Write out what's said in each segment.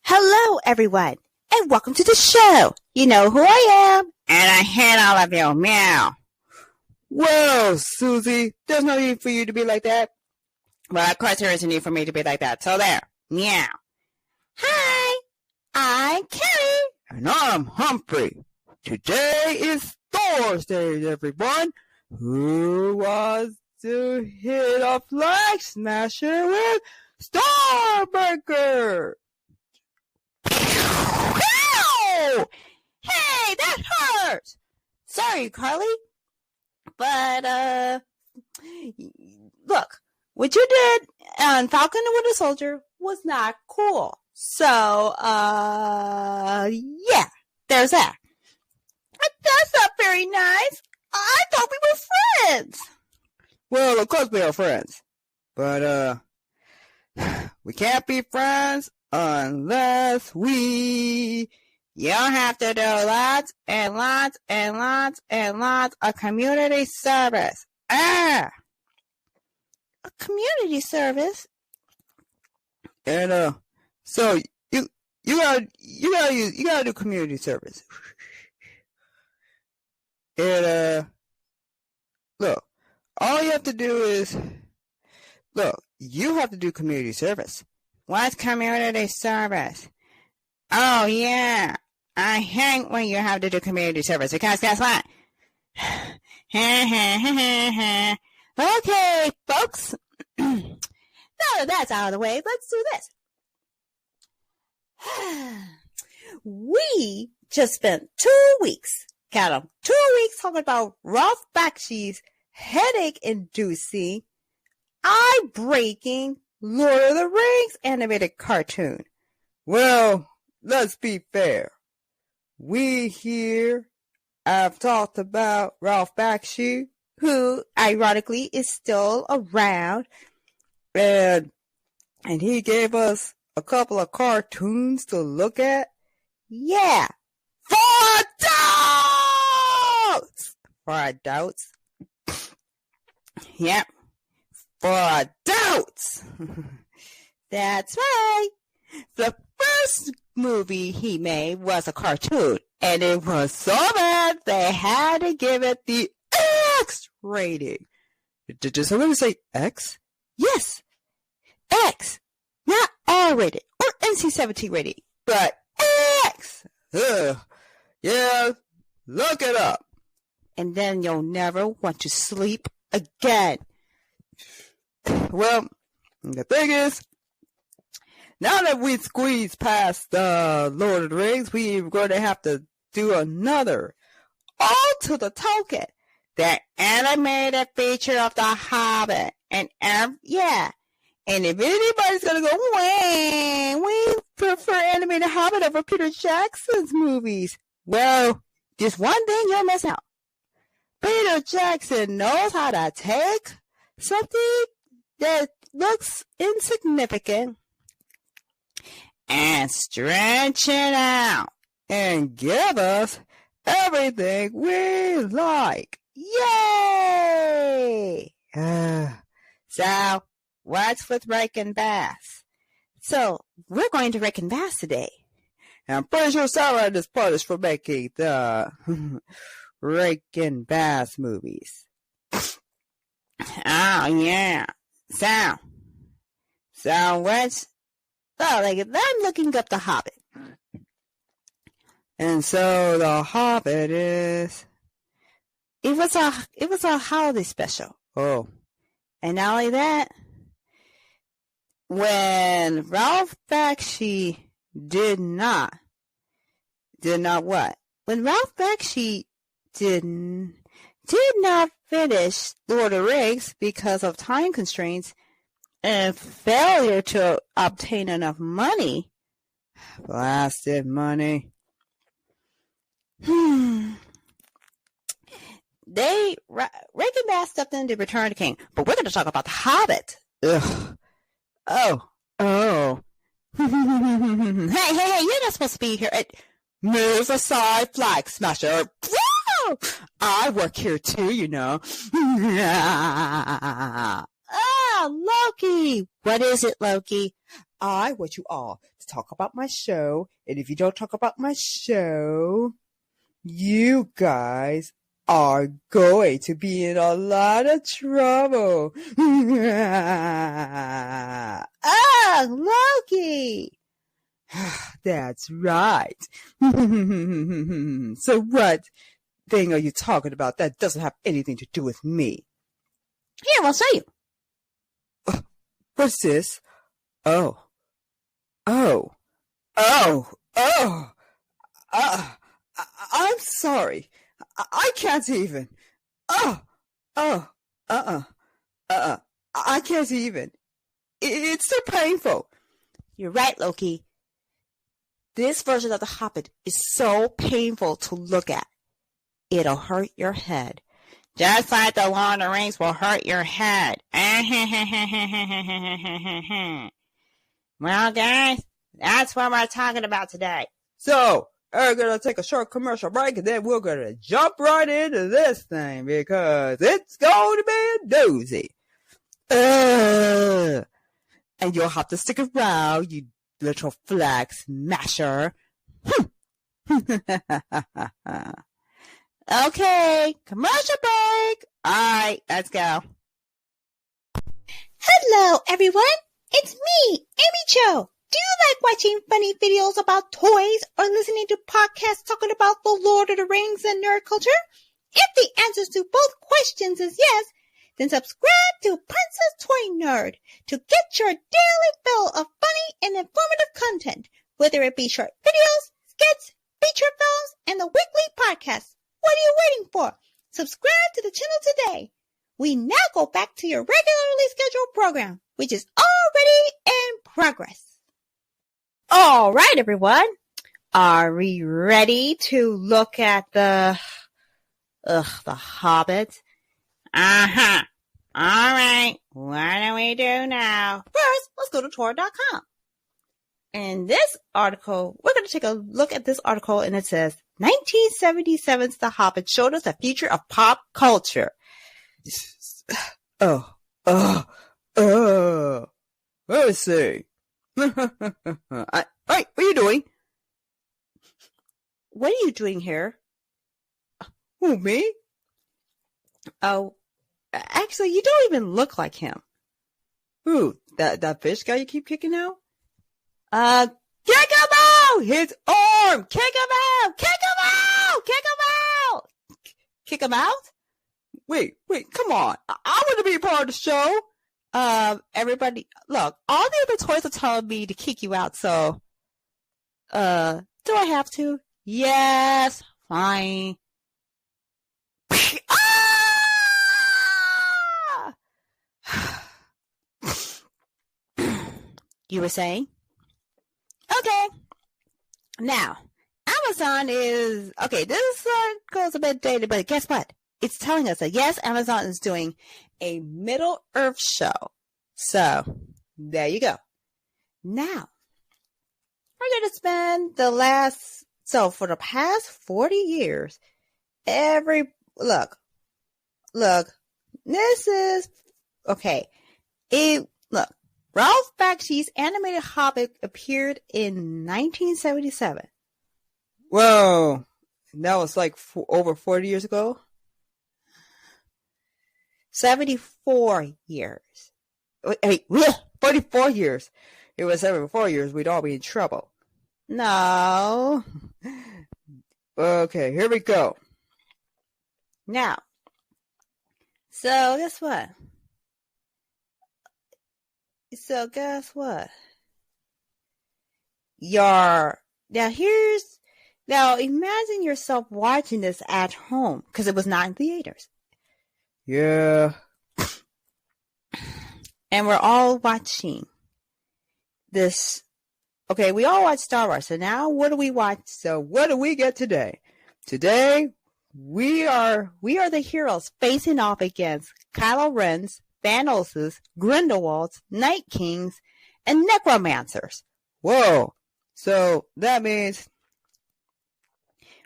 Hello, everyone, and welcome to the show. You know who I am, and I hate all of you. Meow. Well, Susie, there's no need for you to be like that. Well, of course there is a need for me to be like that, so there. Meow. Hi, I'm Kerrie. And I'm Humphrey. Today is Thursday, everyone. Who wants to hit a flag smasher with Starburger? Ow! Hey, that hurt! Sorry, Carly. But, look, what you did on Falcon and Winter Soldier was not cool. So, yeah, there's that. That's not very nice. I thought we were friends. Well, of course we are friends. But, we can't be friends unless you have to do lots and lots and lots and lots of community service. A community service? And, so you gotta do community service. And, look, all you have to do is, you have to do community service. What's community service? Oh, yeah. I hate when you have to do community service because guess what? Okay, folks. Now that that's out of the way, let's do this. We just spent 2 weeks, count them, 2 weeks talking about Ralph Bakshi's headache-inducing, eye-breaking Lord of the Rings animated cartoon. Well, let's be fair. We here have talked about Ralph Bakshi, who ironically is still around, and he gave us a couple of cartoons to look at. Yeah, for adults. For adults? Yep, for adults. That's right. The first movie he made was a cartoon, and it was so bad they had to give it the X rating. Did somebody say X? Yes, X. Not R rated or NC-17 rating, but X. Yeah, look it up. And then you'll never want to sleep again. Well, the thing is, now that we squeezed past Lord of the Rings, we're going to have to do another, all to the Tolkien, the animated feature of the Hobbit. And yeah. And if anybody's going to go, we prefer animated Hobbit over Peter Jackson's movies. Well, just one thing you'll miss out. Peter Jackson knows how to take something that looks insignificant and stretch it out and give us everything we like. Yay! So, what's with Rankin-Bass? So, we're going to Rankin-Bass today. I'm pretty sure Sarah is punished for making the Rankin-Bass movies. Oh, yeah. So what's... Oh, I'm looking up The Hobbit. And so The Hobbit is... It was a holiday special. Oh. And not only that, when Ralph Bakshi did not what? When Ralph Bakshi did not finish Lord of the Rings because of time constraints and failure to obtain enough money. Blasted money. Rankin-Bass stepped in to Return of the King, but we're going to talk about The Hobbit. Ugh. Oh. Hey, you're not supposed to be here. Move aside, flag smasher. I work here too, you know. Alrighty, what is it, Loki? I want you all to talk about my show, and if you don't talk about my show, you guys are going to be in a lot of trouble. Loki! That's right. So what thing are you talking about that doesn't have anything to do with me? Here, I'll show you. What's this? I'm sorry. I can't even. I can't even. It's so painful. You're right, Loki. This version of the Hobbit is so painful to look at. It'll hurt your head. Just like the Lord of the Rings will hurt your head. Well, guys, that's what we're talking about today. So, we're going to take a short commercial break, and then we're going to jump right into this thing, because it's going to be a doozy. And you'll have to stick around, you little flag smasher. Okay, commercial break. All right, let's go. Hello, everyone. It's me, Amy Jo. Do you like watching funny videos about toys or listening to podcasts talking about the Lord of the Rings and nerd culture? If the answers to both questions is yes, then subscribe to Princess.Toy.Nerd to get your daily fill of funny and informative content, whether it be short videos, skits, feature films, and the weekly podcasts. What are you waiting for? Subscribe to the channel today. We now go back to your regularly scheduled program, which is already in progress. All right, everyone. Are we ready to look at the Hobbit? Uh-huh. All right. What do we do now? First, let's go to Tor.com. In this article, we're going to take a look at this article, and it says, 1977's The Hobbit showed us the future of pop culture. Let's see. Wait, what are you doing? What are you doing here? Who, me? Oh, actually, you don't even look like him. Who? That fish guy you keep kicking out? Kick him out! His arm! Kick him out! Kick him out! Kick him out! Kick him out? Wait, come on. I want to be a part of the show. Everybody, look, all the other toys are telling me to kick you out, so, do I have to? Yes, fine. You were saying? Okay. Now, Amazon is, okay, this goes a bit dated, but guess what? It's telling us that, yes, Amazon is doing a Middle Earth show. So, there you go. Now, we're going to spend for the past 40 years, look, this is, okay, look, Ralph Bakshi's animated Hobbit appeared in 1977. Whoa, that was like over 40 years ago? 74 years. Wait, 44 years. If it was 74 years, we'd all be in trouble. No. Okay, here we go. Now, so guess what? Now imagine yourself watching this at home, because it was not in theaters. Yeah. And we're all watching this. Okay, we all watch Star Wars. So now what do we watch? So what do we get today? Today, we are the heroes facing off against Kylo Ren's, Thanos', Grindelwald's, Night Kings, and Necromancers. Whoa. So that means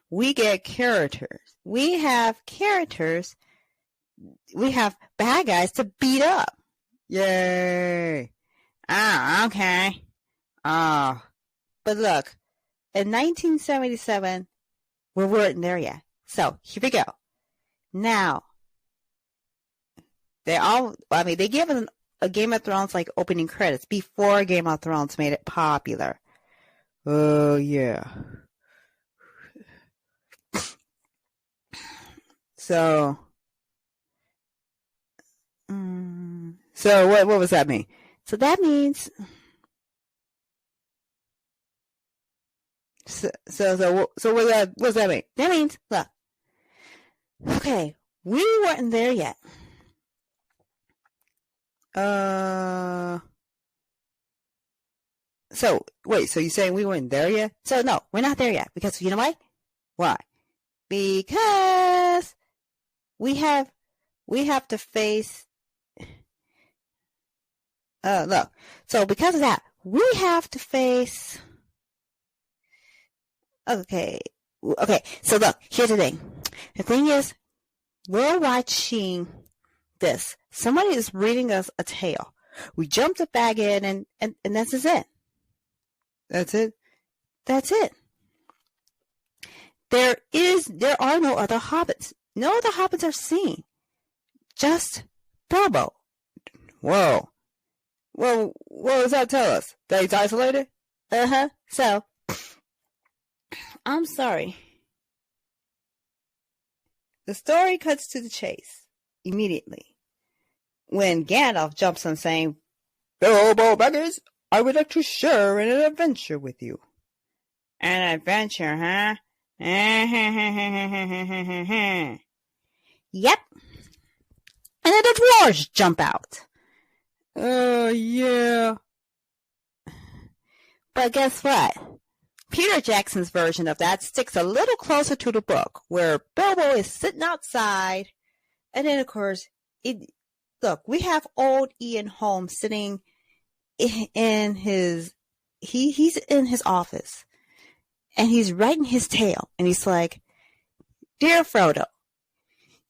we get characters. We have characters. We have bad guys to beat up. Yay. Oh, okay. Oh, but look, in 1977, we weren't there yet. So here we go. Now, they gave us a Game of Thrones like opening credits before Game of Thrones made it popular. Oh, yeah. So what was that mean? So that means, what does that mean? That means, look, okay, we weren't there yet. So wait, so you're saying we weren't there yet? So no, we're not there yet, because you know why? Why? Because we have to face, look, so because of that, we have to face, okay, so look, here's the thing. The thing is, we're watching this. Somebody is reading us a tale. We jumped it back in, and this is it. That's it? That's it. There are no other hobbits. No other hobbits are seen. Just Bilbo. Whoa. Well, what does that tell us? That he's isolated? Uh-huh. So, I'm sorry. The story cuts to the chase immediately when Gandalf jumps on saying, Bilbo Baggins, I would like to share an adventure with you. An adventure, huh? Yep. And then the dwarves jump out. Yeah. But guess what? Peter Jackson's version of that sticks a little closer to the book, where Bilbo is sitting outside, and then of course, look, we have old Ian Holmes sitting in his, he's in his office, and he's writing his tale, and he's like, Dear Frodo,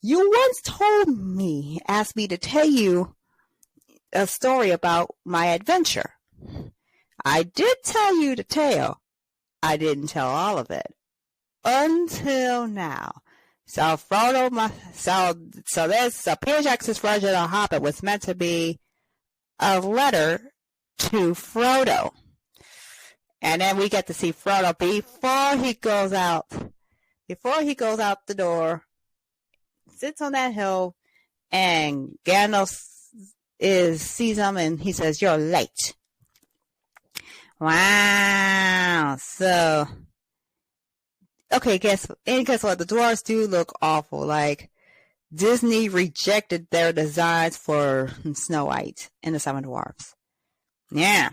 you once asked me to tell you a story about my adventure. I did tell you the tale. I didn't tell all of it until now. So Peter Jackson's version of Hobbit was meant to be a letter to Frodo. And then we get to see Frodo before he goes out the door, sits on that hill, and Gandalf sees him, and he says, You're late. Wow. So, okay, guess what? The dwarves do look awful. Like, Disney rejected their designs for Snow White and the Seven Dwarfs. Yeah.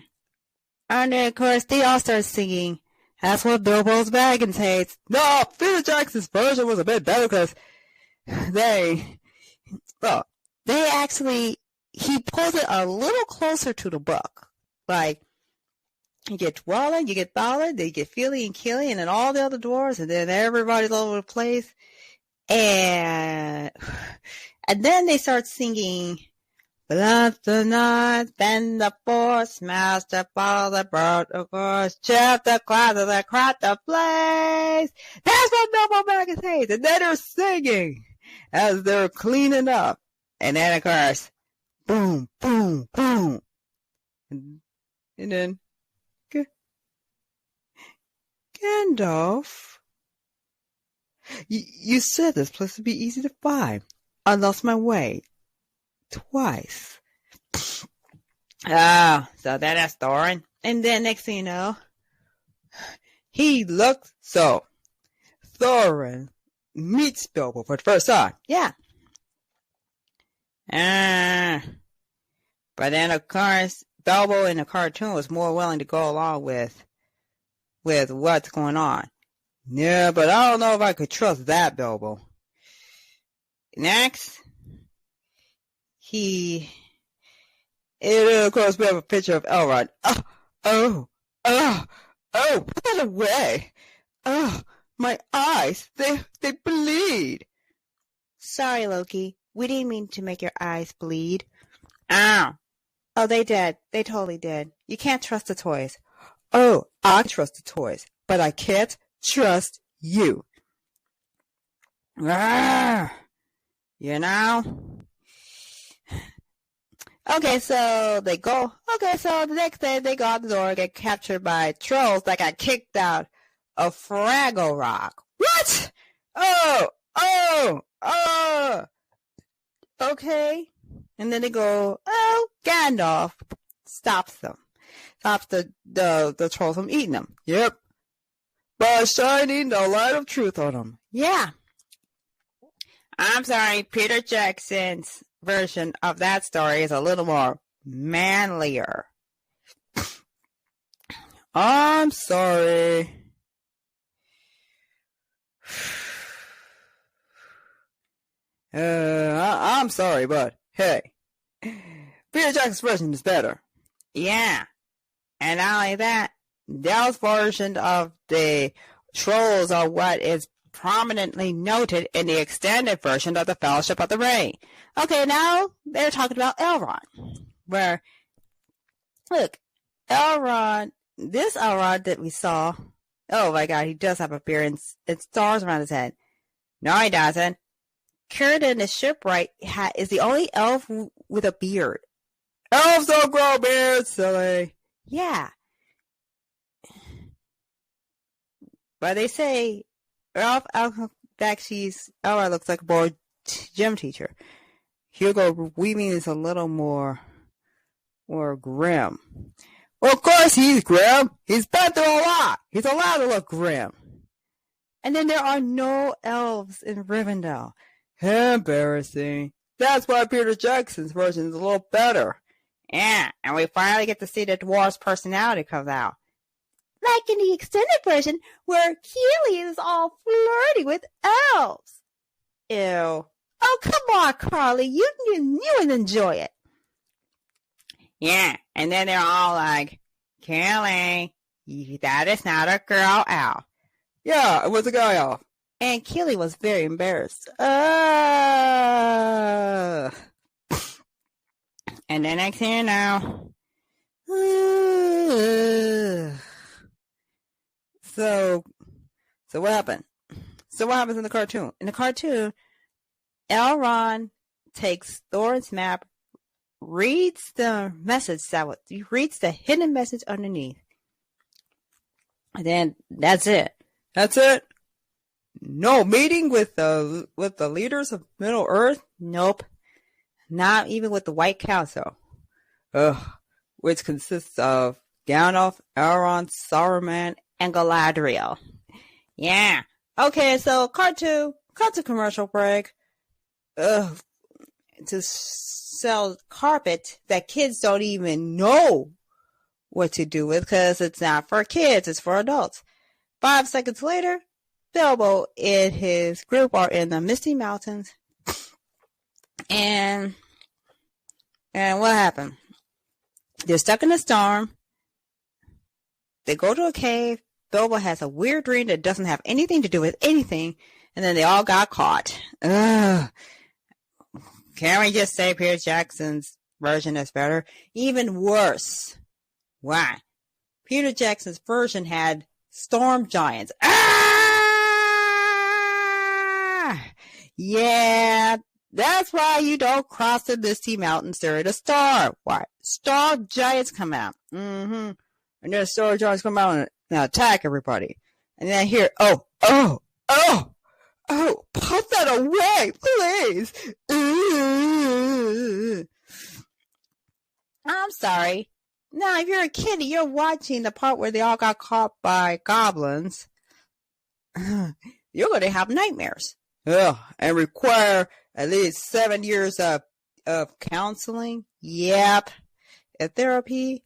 And then, of course, they all start singing, That's What Bilbo Baggins Hates. No, Peter Jackson's version was a bit better because he pulled it a little closer to the book. Like, you get Dwellin, you get Balin, then you get Fili and Kili, and then all the other dwarves, and then everybody's all over the place. And then they start singing, Bless the night, bend the force, smash the ball, the bird, of course, chip the cloud, the crack the blaze. That's what Bilbo Baggins hates. And then they're singing as they're cleaning up. And then, of course, boom, boom, boom. And then, Gandalf, you said this place would be easy to find. I lost my way twice. So then that's Thorin. And then next thing you know, Thorin meets Bilbo for the first time. Yeah. But then of course, Bilbo in the cartoon was more willing to go along with what's going on. Yeah, but I don't know if I could trust that Bilbo. Next, and of course we have a picture of Elrond. Oh, put that away. Oh, my eyes, they bleed. Sorry, Loki. We didn't mean to make your eyes bleed. Ow. Oh, they did. They totally did. You can't trust the toys. Oh, I trust the toys, but I can't trust you. Ah, you know? Okay, so they go. Okay, so the next day they go out the door and get captured by trolls that got kicked out of Fraggle Rock. What? Oh. Okay. And then they go, oh, Gandalf stops them. Stops the trolls from eating them. Yep. By shining the light of truth on them. Yeah. I'm sorry, Peter Jackson's version of that story is a little more manlier. I'm sorry. I'm sorry, but hey, Peter Jackson's version is better. Yeah. And not only that, Dell's version of the trolls are what is prominently noted in the extended version of the Fellowship of the Ring. Okay, now they're talking about Elrond. Where, look, Elrond, this Elrond that we saw, oh my god, he does have a beard and stars around his head. No, he doesn't. Círdan the Shipwright is the only elf with a beard. Elves don't grow beards, silly. Yeah. But they say Elrond looks like a boy gym teacher. Hugo Weaving is a little more grim. Well, of course he's grim. He's been through a lot. He's allowed to look grim. And then there are no elves in Rivendell. Embarrassing. That's why Peter Jackson's version is a little better. Yeah, and we finally get to see the dwarf's personality come out. Like in the extended version, where Keely is all flirty with elves. Ew. Oh, come on, Carly. You would enjoy it. Yeah, and then they're all like, Keely, that is not a girl elf. Yeah, it was a guy elf. And Keely was very embarrassed. And then next thing you know, so what happened? So what happens in the cartoon? In the cartoon, Elrond takes Thorin's map, reads the message he reads the hidden message underneath. And then that's it. That's it. No meeting with the leaders of Middle Earth? Nope. Not even with the White Council. Which consists of Gandalf, Elrond, Saruman, and Galadriel. Yeah. Okay, so cut to commercial break. To sell carpet that kids don't even know what to do with because it's not for kids, it's for adults. 5 seconds later, Bilbo and his group are in the Misty Mountains. And what happened? They're stuck in a storm. They go to a cave. Bilbo has a weird dream that doesn't have anything to do with anything. And then they all got caught. Ugh. Can't we just say Peter Jackson's version is better? Even worse. Why? Peter Jackson's version had storm giants. Ah! Yeah, that's why you don't cross the Misty Mountains during a storm. Why? Storm giants come out. And then storm giants come out and attack everybody. And then I hear, oh, put that away, please. I'm sorry. Now, if you're a kid and you're watching the part where they all got caught by goblins, you're going to have nightmares. And require at least 7 years of counseling. Yep. And therapy.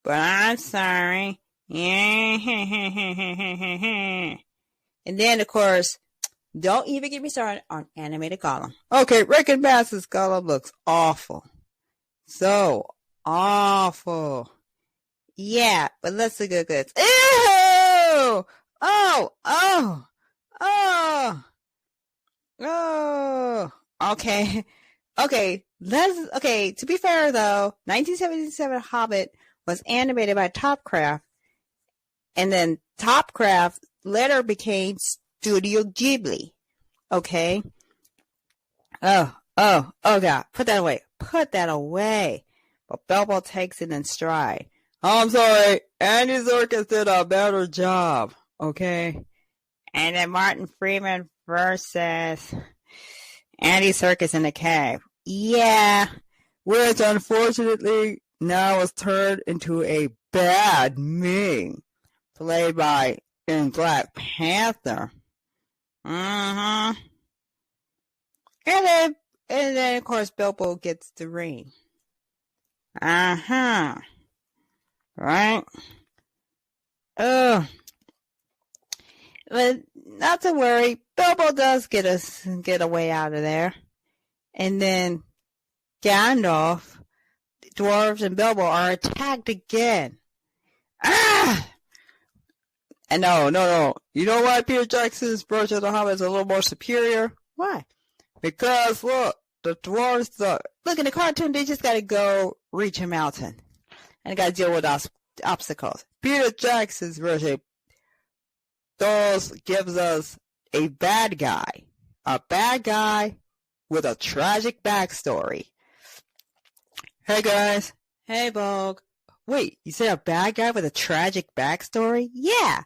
But I'm sorry. And then, of course, don't even get me started on animated Gollum. Okay, Rankin-Bass's Gollum looks awful. So awful. Yeah, but let's look at this. Ew! Oh! Okay, to be fair though, 1977 Hobbit was animated by Topcraft, and then Topcraft later became Studio Ghibli. Okay? Oh God, put that away. But Bilbo takes it in stride. I'm sorry, Andy Serkis did a better job, okay? And then Martin Freeman versus Andy Serkis in the cave. Yeah, which unfortunately now was turned into a bad meme, played by in Black Panther. And then of course Bilbo gets the ring. Right? But not to worry, Bilbo does get a way out of there. And then Gandalf, dwarves, and Bilbo are attacked again. And no. You know why Peter Jackson's version of the Hobbit is a little more superior? Why? Because, look, the dwarves, look, in the cartoon, they just gotta go reach a mountain. And they gotta deal with obstacles. Peter Jackson's version gives us a bad guy with a tragic backstory. Hey guys. Hey Bog. Wait, you said a bad guy with a tragic backstory? Yeah.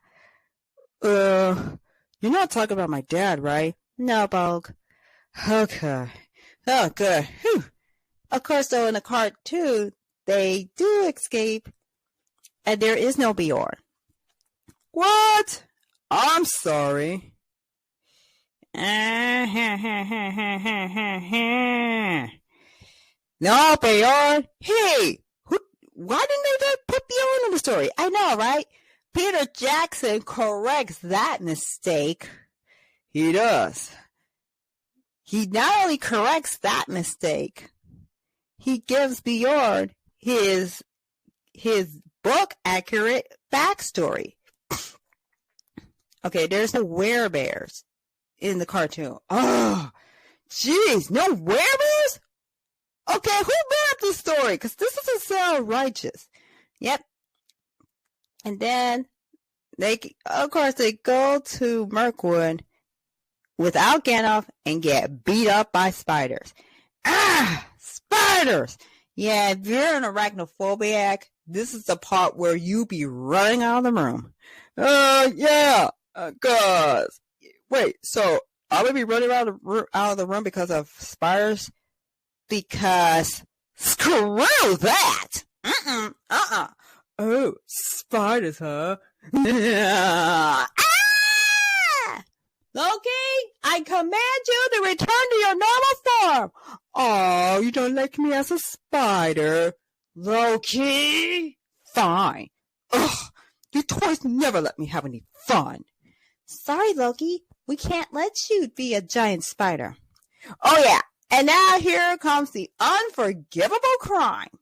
You're not talking about my dad, right? No, Bog. Okay. Oh, good. Whew. Of course, though, in the cartoon, they do escape, and there is no Bjorn. What? I'm sorry. No, Bjorn. Hey, why didn't they put Bjorn in the story? I know, right? Peter Jackson corrects that mistake. He does. He not only corrects that mistake, he gives Bjorn his book accurate backstory. Okay, there's no werebears in the cartoon. Oh, jeez, no werebears? Okay, who made up this story? Because this doesn't sound righteous. Yep. And then they go to Mirkwood without Gandalf and get beat up by spiders. Spiders! Yeah, if you're an arachnophobiac, this is the part where you be running out of the room. Yeah, cause wait, so I would be running out of the room because of spiders? Because screw that! Oh, spiders, huh? Loki, I command you to return to your normal form. Oh, you don't like me as a spider. Loki? Fine. Ugh, you toys never let me have any fun. Sorry, Loki. We can't let you be a giant spider. Oh, yeah. And now here comes the unforgivable crime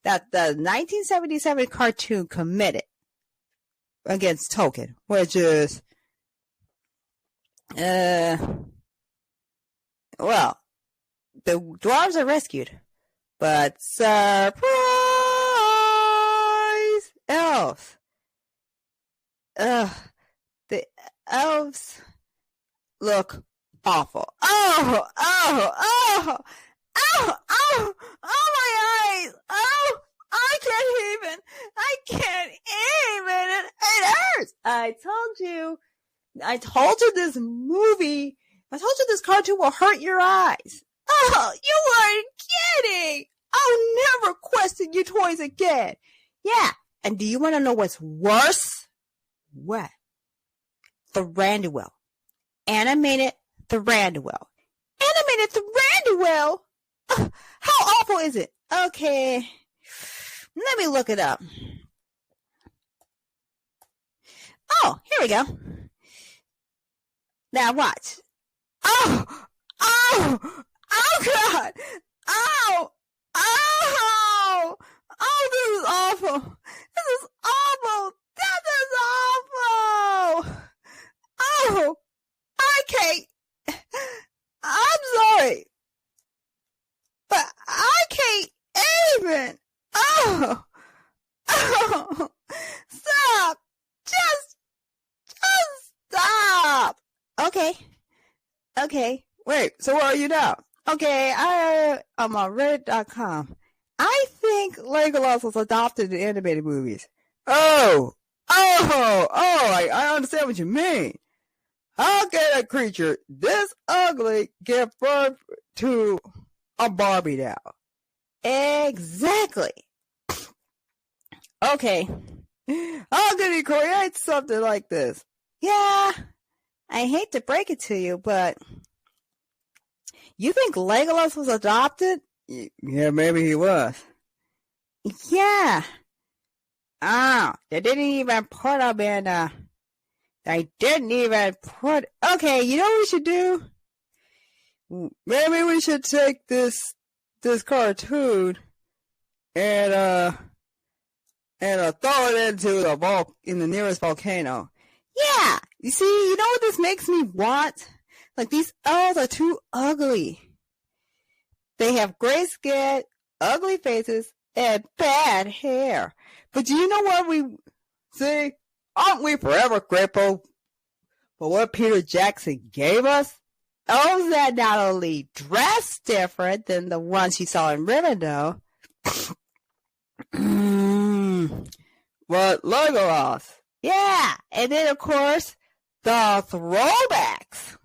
that the 1977 cartoon committed against Tolkien, which is, well, the dwarves are rescued, but surprise, elves. The elves look awful. Oh, my eyes. Oh, I can't even. It hurts. I told you this this cartoon will hurt your eyes. Oh, you weren't kidding. I'll never question you toys again. Yeah. And do you want to know what's worse? What? Thranduil. Animated Thranduil. How awful is it? Okay. Let me look it up. Oh, here we go. Now watch. Oh, God. This is awful. Oh, okay. I'm sorry. But I even. Oh! Stop! Just stop! Okay. Wait, so where are you now? Okay, I'm on Reddit.com. I think Legolas was adopted in animated movies. Oh, I understand what you mean. How can a creature this ugly give birth to a Barbie doll? Exactly. Okay. How can he create something like this? Yeah, I hate to break it to you, but you think Legolas was adopted? Yeah, maybe he was. Yeah. They didn't even put him in, okay, you know what we should do? Maybe we should take this cartoon and throw it into the nearest volcano. Yeah, you see, you know what this makes me want? Like, these elves are too ugly. They have gray skin, ugly faces, and bad hair. But do you know what we see? Aren't we forever grateful for what Peter Jackson gave us? Elves that not only dress different than the ones you saw in Rivendell, but Legolas. Yeah, and then of course, the throwbacks.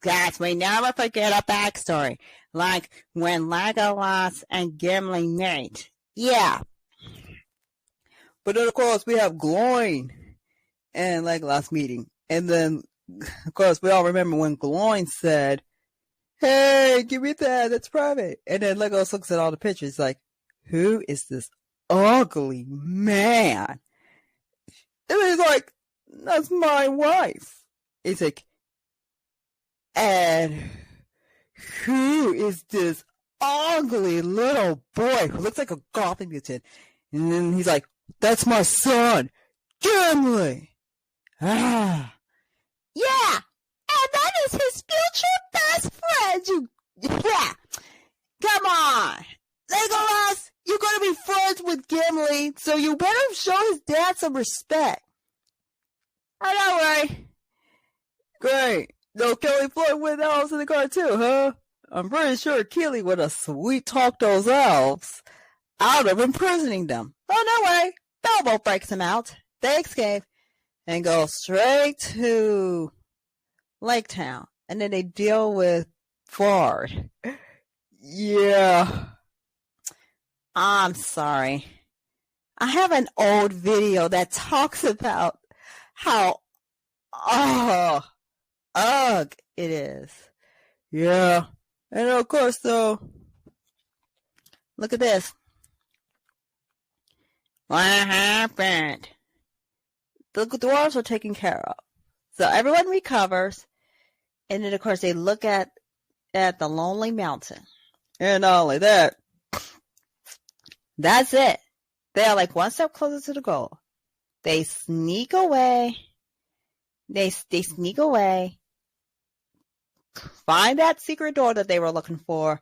Guys, we never forget a backstory. Like when Legolas and Gimli met. Yeah. But then of course we have Gloin and Legolas meeting. And then, of course, we all remember when Gloin said, "Hey, give me that, that's private." And then Legolas looks at all the pictures like, who is this ugly man? And he's like, that's my wife. He's like, and who is this ugly little boy who looks like a goth mutant? And then he's like, that's my son, Gimli. Yeah, and that is his future best friend. Yeah, come on, Legolas, you're gonna be friends with Gimli, so you better show his dad some respect. Oh, don't worry. Great. No Kelly flirt with elves in the car too, huh? I'm pretty sure Keely would have sweet talked those elves out of imprisoning them. Oh, no way. Bilbo breaks them out. They escape and go straight to Lake Town. And then they deal with Ford. Yeah. I'm sorry. I have an old video that talks about how ugh it is. Yeah. And of course, though, look at this. What happened? The dwarves are taken care of. So everyone recovers. And then, of course, they look at the Lonely Mountain. And not only that, that's it. They are like one step closer to the goal. They sneak away. They sneak away. Find that secret door that they were looking for.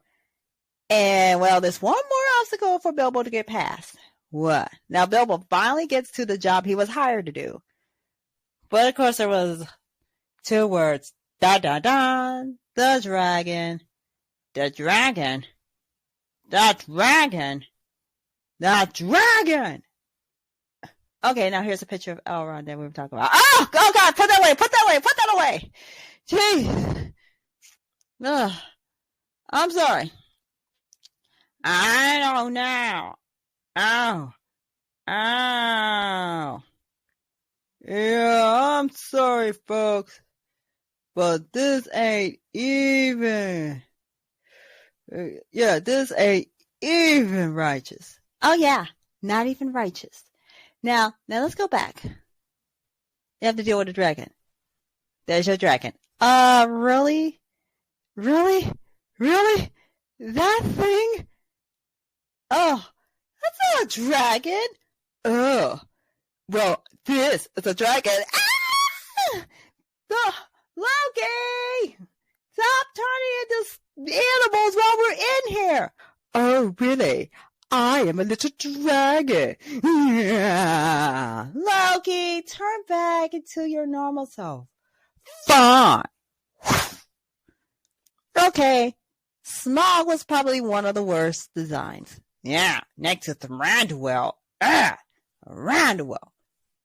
And, well, there's one more obstacle for Bilbo to get past. What? Now, Bilbo finally gets to the job he was hired to do. But, of course, there was two words. Dun, dun, dun. The dragon. The dragon. The dragon. The dragon. Okay, now here's a picture of Elrond that we were talking about. Oh God, put that away, put that away. Jeez. Ugh. I'm sorry. I don't know. Oh. Yeah, I'm sorry, folks. But this ain't even. This ain't even righteous. Oh yeah, not even righteous. Now let's go back. You have to deal with the dragon. There's your dragon. Really? Really? That thing? Oh, that's not a dragon. Oh, well, this is a dragon. Loki! Stop turning into animals while we're in here. Oh, really? I am a little dragon. Loki, turn back into your normal self. Fine. Okay, Smaug was probably one of the worst designs. Yeah, next to Thranduil. Thranduil.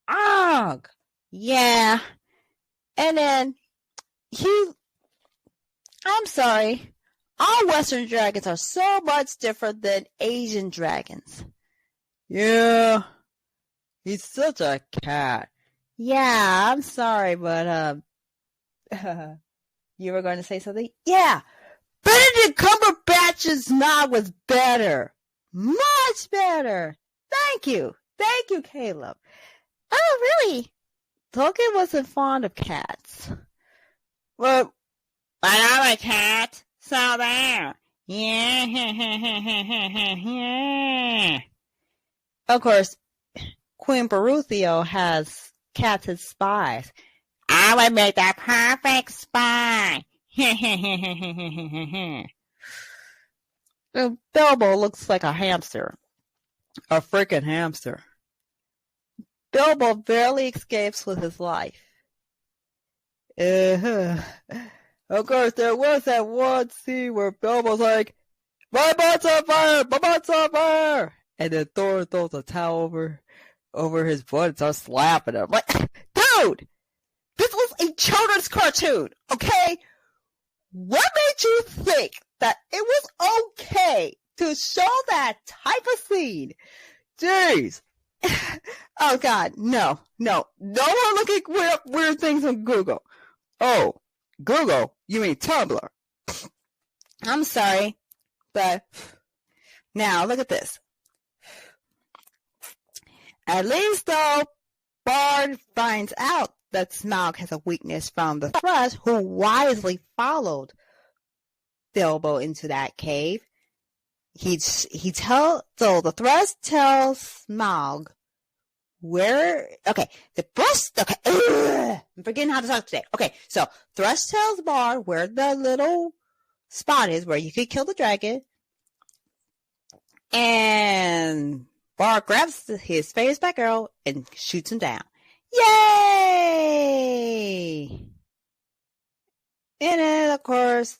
Ugh. Yeah. And then I'm sorry. All Western dragons are so much different than Asian dragons. Yeah. He's such a cat. Yeah, I'm sorry, but you were going to say something? Yeah. Benedict Cumberbatch's Smaug was better. Much better. Thank you. Thank you, Caleb. Oh, really? Tolkien wasn't fond of cats. Well, but I'm a cat, so there. Yeah. Of course, Queen Beruthio has cats as spies. I would make the perfect spy. Bilbo looks like a hamster. A freaking hamster. Bilbo barely escapes with his life. Of course, there was that one scene where Bilbo's like, my butt's on fire! My butt's on fire! And then Thor throws a towel over his butt and starts slapping him. Like, dude! This was a children's cartoon, okay? What made you think that it was okay to show that type of scene? Jeez! Oh, God, no. No one looking weird things on Google. Oh, Google? You mean Tumblr? I'm sorry, but now look at this. At least, though, Bard finds out that Smaug has a weakness from the Thrush, who wisely followed Bilbo into that cave. So the Thrush tells Smaug I'm forgetting how to talk today. Okay, so Thrush tells Bard where the little spot is where you could kill the dragon, and Bard grabs his famous Batgirl and shoots him down. Yay! And then, of course,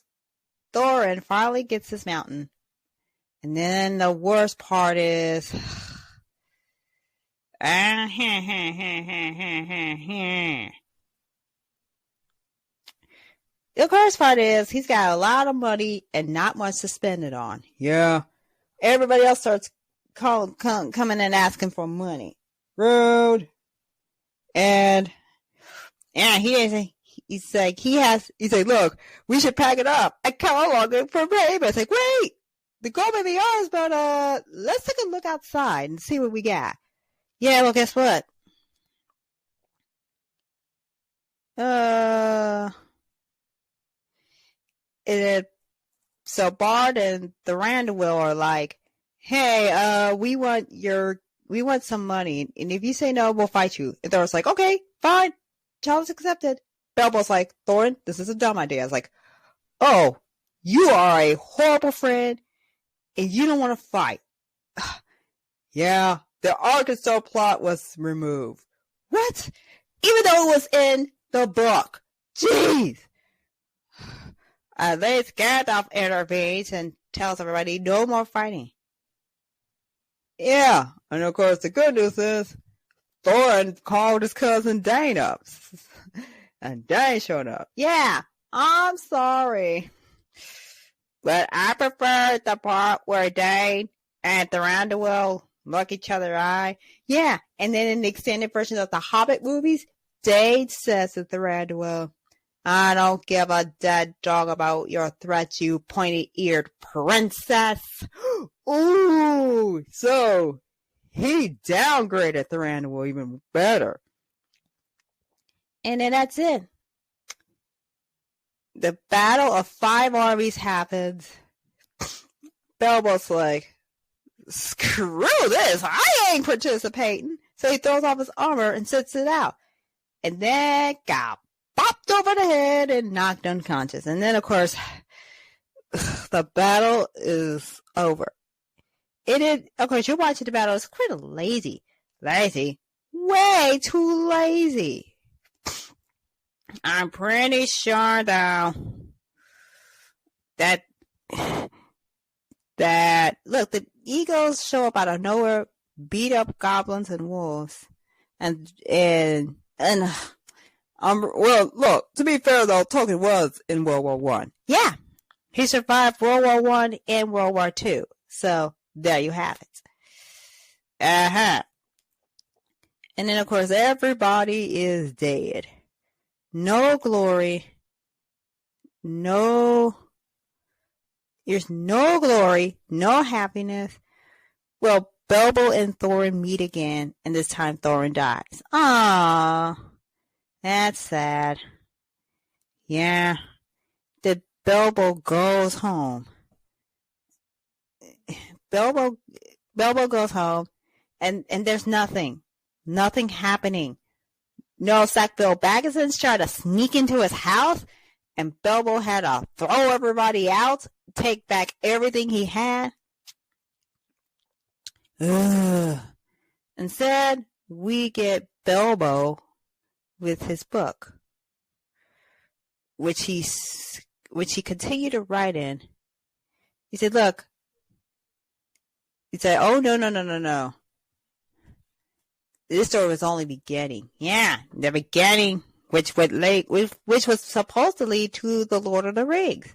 Thorin finally gets his mountain. And then the worst part is... The worst part is he's got a lot of money and not much to spend it on. Yeah. Everybody else starts coming and asking for money. Rude. And yeah, he's like, look, we should pack it up. I come along for payment. It's like, wait, the gold may be ours, but let's take a look outside and see what we got. Yeah, well, guess what? So Bard and the Thranduil are like, hey, we want some money, and if you say no, we'll fight you. And Thorin's like, okay, fine, challenge accepted. Bilbo's like, Thorin, this is a dumb idea. I was like, oh, you are a horrible friend, and you don't want to fight. Yeah, the Arkansas plot was removed. What? Even though it was in the book. Jeez. At least Gandalf intervenes and tells everybody no more fighting. Yeah, and of course the good news is Thorin called his cousin Dane up. And Dane showed up. Yeah, I'm sorry. But I prefer the part where Dane and Thranduil look each other eye. Yeah, and then in the extended version of the Hobbit movies, Dane says to Thranduil, I don't give a dead dog about your threats, you pointy-eared princess. Ooh, so he downgraded Thranduil even better. And then that's it. The Battle of Five Armies happens. Bilbo's like, screw this, I ain't participating. So he throws off his armor and sits it out. And then got bopped over the head and knocked unconscious. And then, of course, the battle is over. it is, of course, you're watching the battle. It's kind of lazy. Lazy. Way too lazy. I'm pretty sure, though, that look, the eagles show up out of nowhere, beat up goblins and wolves, and well, look, to be fair though, Tolkien was in World War One. Yeah, he survived World War One and World War Two. So there you have it. And then of course everybody is dead. No glory. There's no glory, no happiness. Well, Bilbo and Thorin meet again, and this time Thorin dies. Ah, that's sad. Yeah, the Bilbo goes home. Bilbo goes home, and there's nothing happening. No, Sackville Bagginsons tried to sneak into his house, and Bilbo had to throw everybody out, take back everything he had. Instead, we get Bilbo with his book, which he continued to write in. He said, "Look," he said, "Oh no. This story was only beginning. Yeah, the beginning, which was supposed to lead to the Lord of the Rings."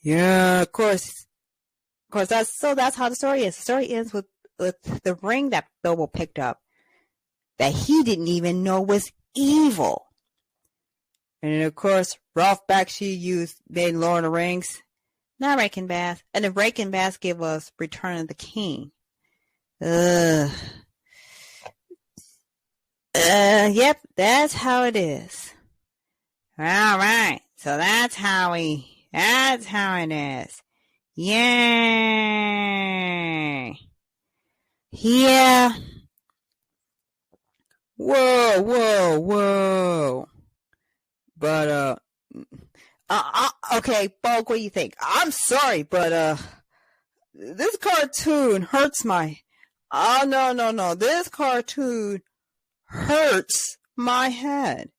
Yeah, of course, that's how the story is. The story ends with the ring that Bilbo picked up that he didn't even know was evil. And then, of course, Ralph Bakshi made Lord of the Rings, not Rankin-Bass. And then Rankin-Bass gave us Return of the King. Yep, that's how it is. All right, so that's how it is. Yay! Yeah. Whoa. But, okay, Bulk, what do you think? I'm sorry, but, this cartoon hurts no. This cartoon hurts my head.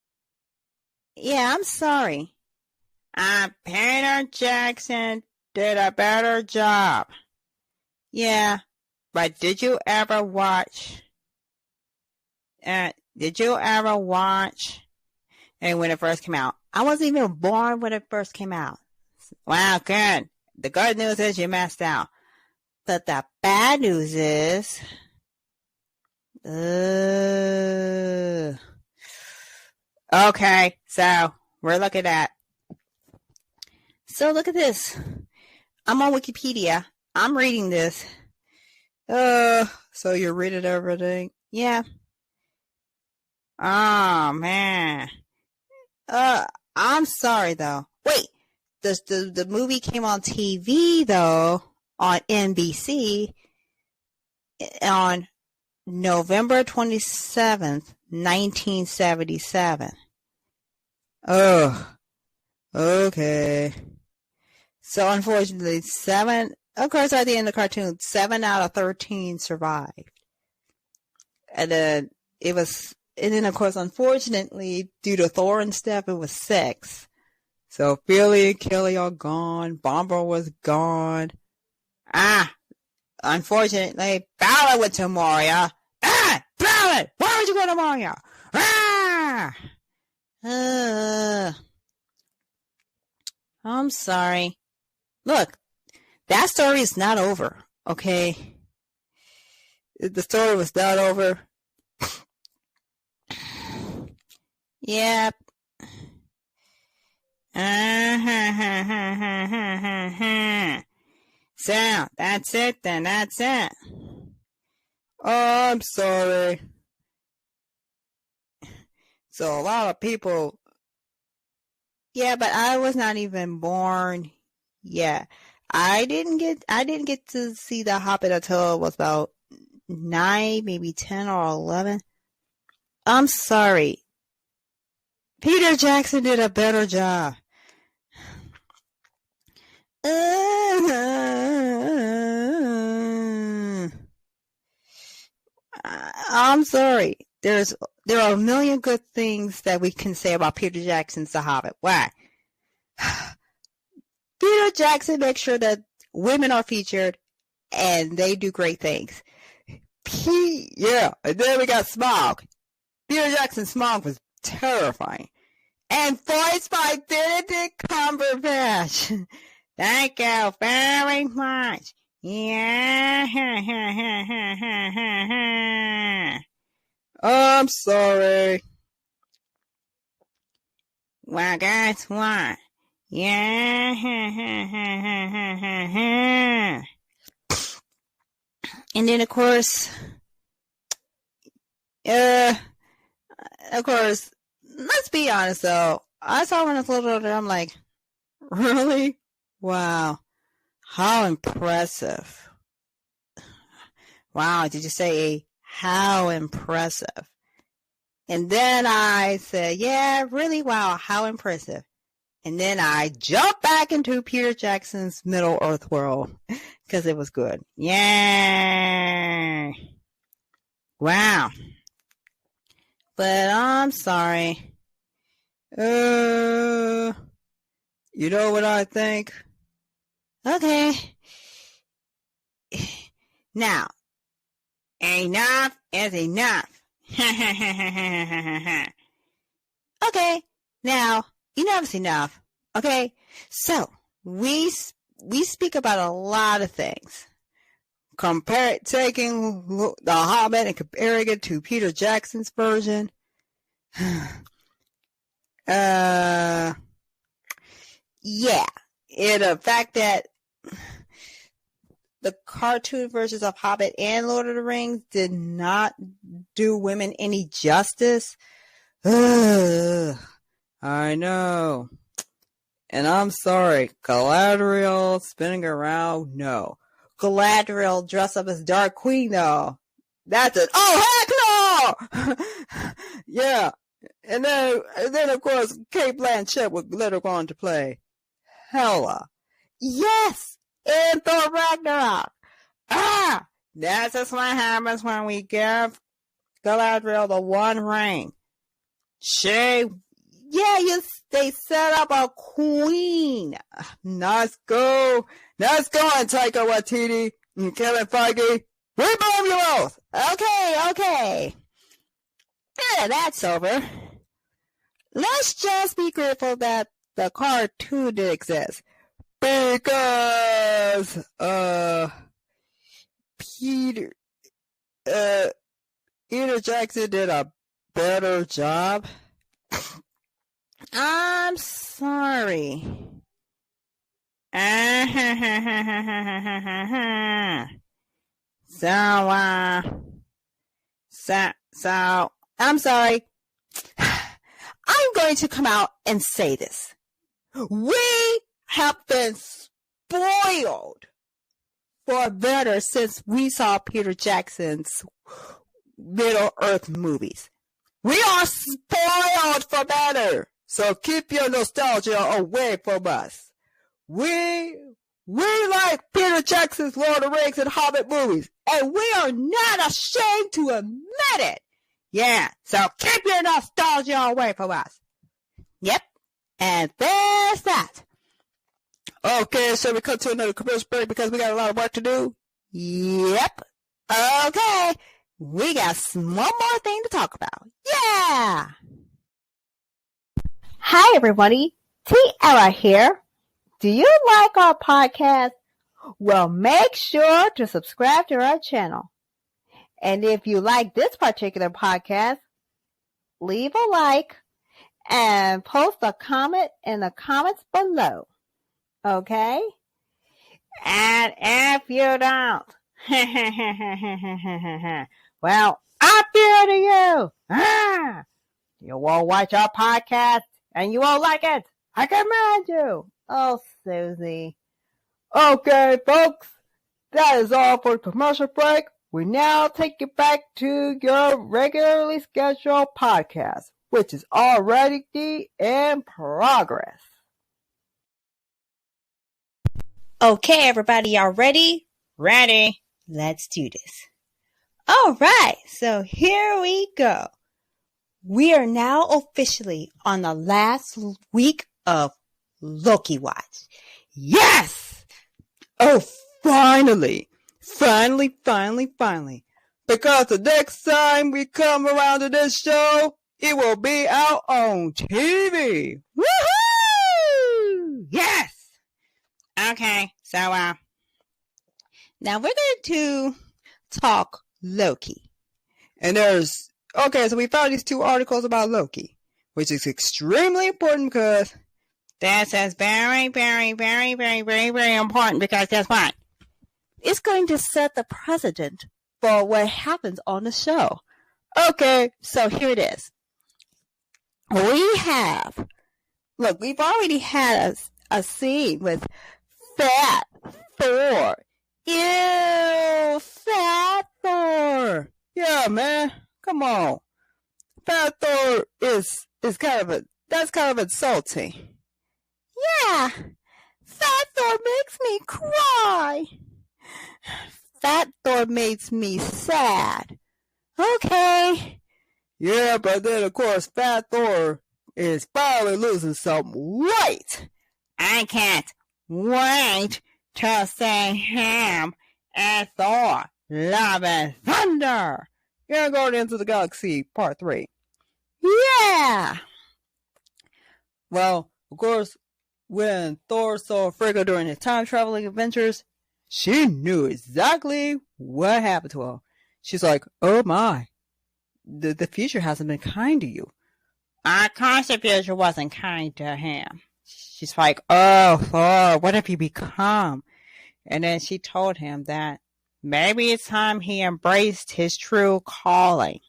Yeah, I'm sorry. Peter Jackson did a better job. Yeah, but did you ever watch and when it first came out? I wasn't even born when it first came out. Wow, good. The good news is you messed out. But the bad news is, okay, so we're looking at, so look at this. I'm on Wikipedia. I'm reading this. So you're reading everything? Yeah. Oh, man. I'm sorry, though. Wait, the movie came on TV, though, on NBC on November 27th, 1977. Oh, okay. So, unfortunately, of course, at the end of the cartoon, 7 out of 13 survived. And then, of course, unfortunately, due to Thorin's step, it was 6. So, Philly and Kelly are gone. Bomber was gone. Unfortunately, Ballard went to Moria. Ballard! Why would you go to Moria? I'm sorry. Look, that story is not over, okay? The story was not over. Yep. So, that's it then, that's it. Oh, I'm sorry. So, a lot of people... Yeah, but I was not even born yet. I didn't get to see the Hobbit until it was about 9, maybe 10 or 11. I'm sorry. Peter Jackson did a better job. sorry. There are a million good things that we can say about Peter Jackson's The Hobbit. Why? Peter Jackson makes sure that women are featured and they do great things. And then we got Smaug. Peter Jackson's Smaug was terrifying. And voiced by Benedict Cumberbatch. Thank you very much. Yeah. I'm sorry. Well, guess what? Yeah. And then, of course, let's be honest, though. I saw when I was a little older, I'm like, really? Wow. How impressive. Wow, did you say how impressive? And then I said, yeah, really? Wow, how impressive. And then I jumped back into Peter Jackson's Middle Earth world because it was good. Yay! Wow. But I'm sorry. You know what I think? Okay. Now, enough is enough. Okay. Now, enough is enough. Okay. So, we speak about a lot of things. Taking The Hobbit and comparing it to Peter Jackson's version. Yeah. And the fact that the cartoon versions of Hobbit and Lord of the Rings did not do women any justice. I know. And I'm sorry. Galadriel spinning around? No. Galadriel dressed up as Dark Queen, though. That's it. Oh, heck no! Yeah. And then, of course, Kate Blanchett was later on to play Hela. Yes! In Thor Ragnarok. That's just what happens when we give Galadriel the One Ring. They set up a queen. Let's go and Taika Waititi and Kevin Feige. We bomb you both. Okay. Yeah, that's over. Let's just be grateful that the cartoon did exist. Because, Peter Jackson did a better job. I'm sorry. So, I'm sorry. I'm going to come out and say this. We have been spoiled for better since we saw Peter Jackson's Middle Earth movies. We are spoiled for better. So keep your nostalgia away from us. We like Peter Jackson's Lord of the Rings and Hobbit movies, and we are not ashamed to admit it. Yeah, so keep your nostalgia away from us. Yep, and there's that. Okay, so we come to another commercial break because we got a lot of work to do? Yep. Okay, we got one more thing to talk about. Yeah! Hi, everybody. Tiara here. Do you like our podcast? Well, make sure to subscribe to our channel. And if you like this particular podcast, leave a like and post a comment in the comments below. Okay? And if you don't, well, I feel to you. You won't watch our podcast and you won't like it. I command you. Oh, Susie. Okay, folks. That is all for the commercial break. We now take you back to your regularly scheduled podcast, which is already in progress. Okay, everybody, y'all ready? Ready. Let's do this. All right, so here we go. We are now officially on the last week of Loki Watch. Yes! Oh, finally! Finally. Because the next time we come around to this show, it will be out on TV. Woohoo! Yes! Okay, so, now we're going to talk Loki. And so we found these 2 articles about Loki, which is extremely important because this is very, very, very, very, very, very important because guess what? It's going to set the precedent for what happens on the show. Okay, so here it is. We've already had a scene with Fat Thor. Ew, Fat Thor. yeah, man, come on. Fat Thor is that's kind of insulting. Yeah, Fat Thor makes me cry. Fat Thor makes me sad. Okay. Yeah, but then of course Fat Thor is finally losing some weight. I can't wait to see him and Thor Love and Thunder. Yeah, Guardians of the Galaxy Part 3. Yeah. Well, of course, when Thor saw Frigga during his time-traveling adventures, she knew exactly what happened to her. She's like, oh my, the future hasn't been kind to you. Of course the future wasn't kind to him. She's like, oh, Thor, what have you become? And then she told him that maybe it's time he embraced his true calling.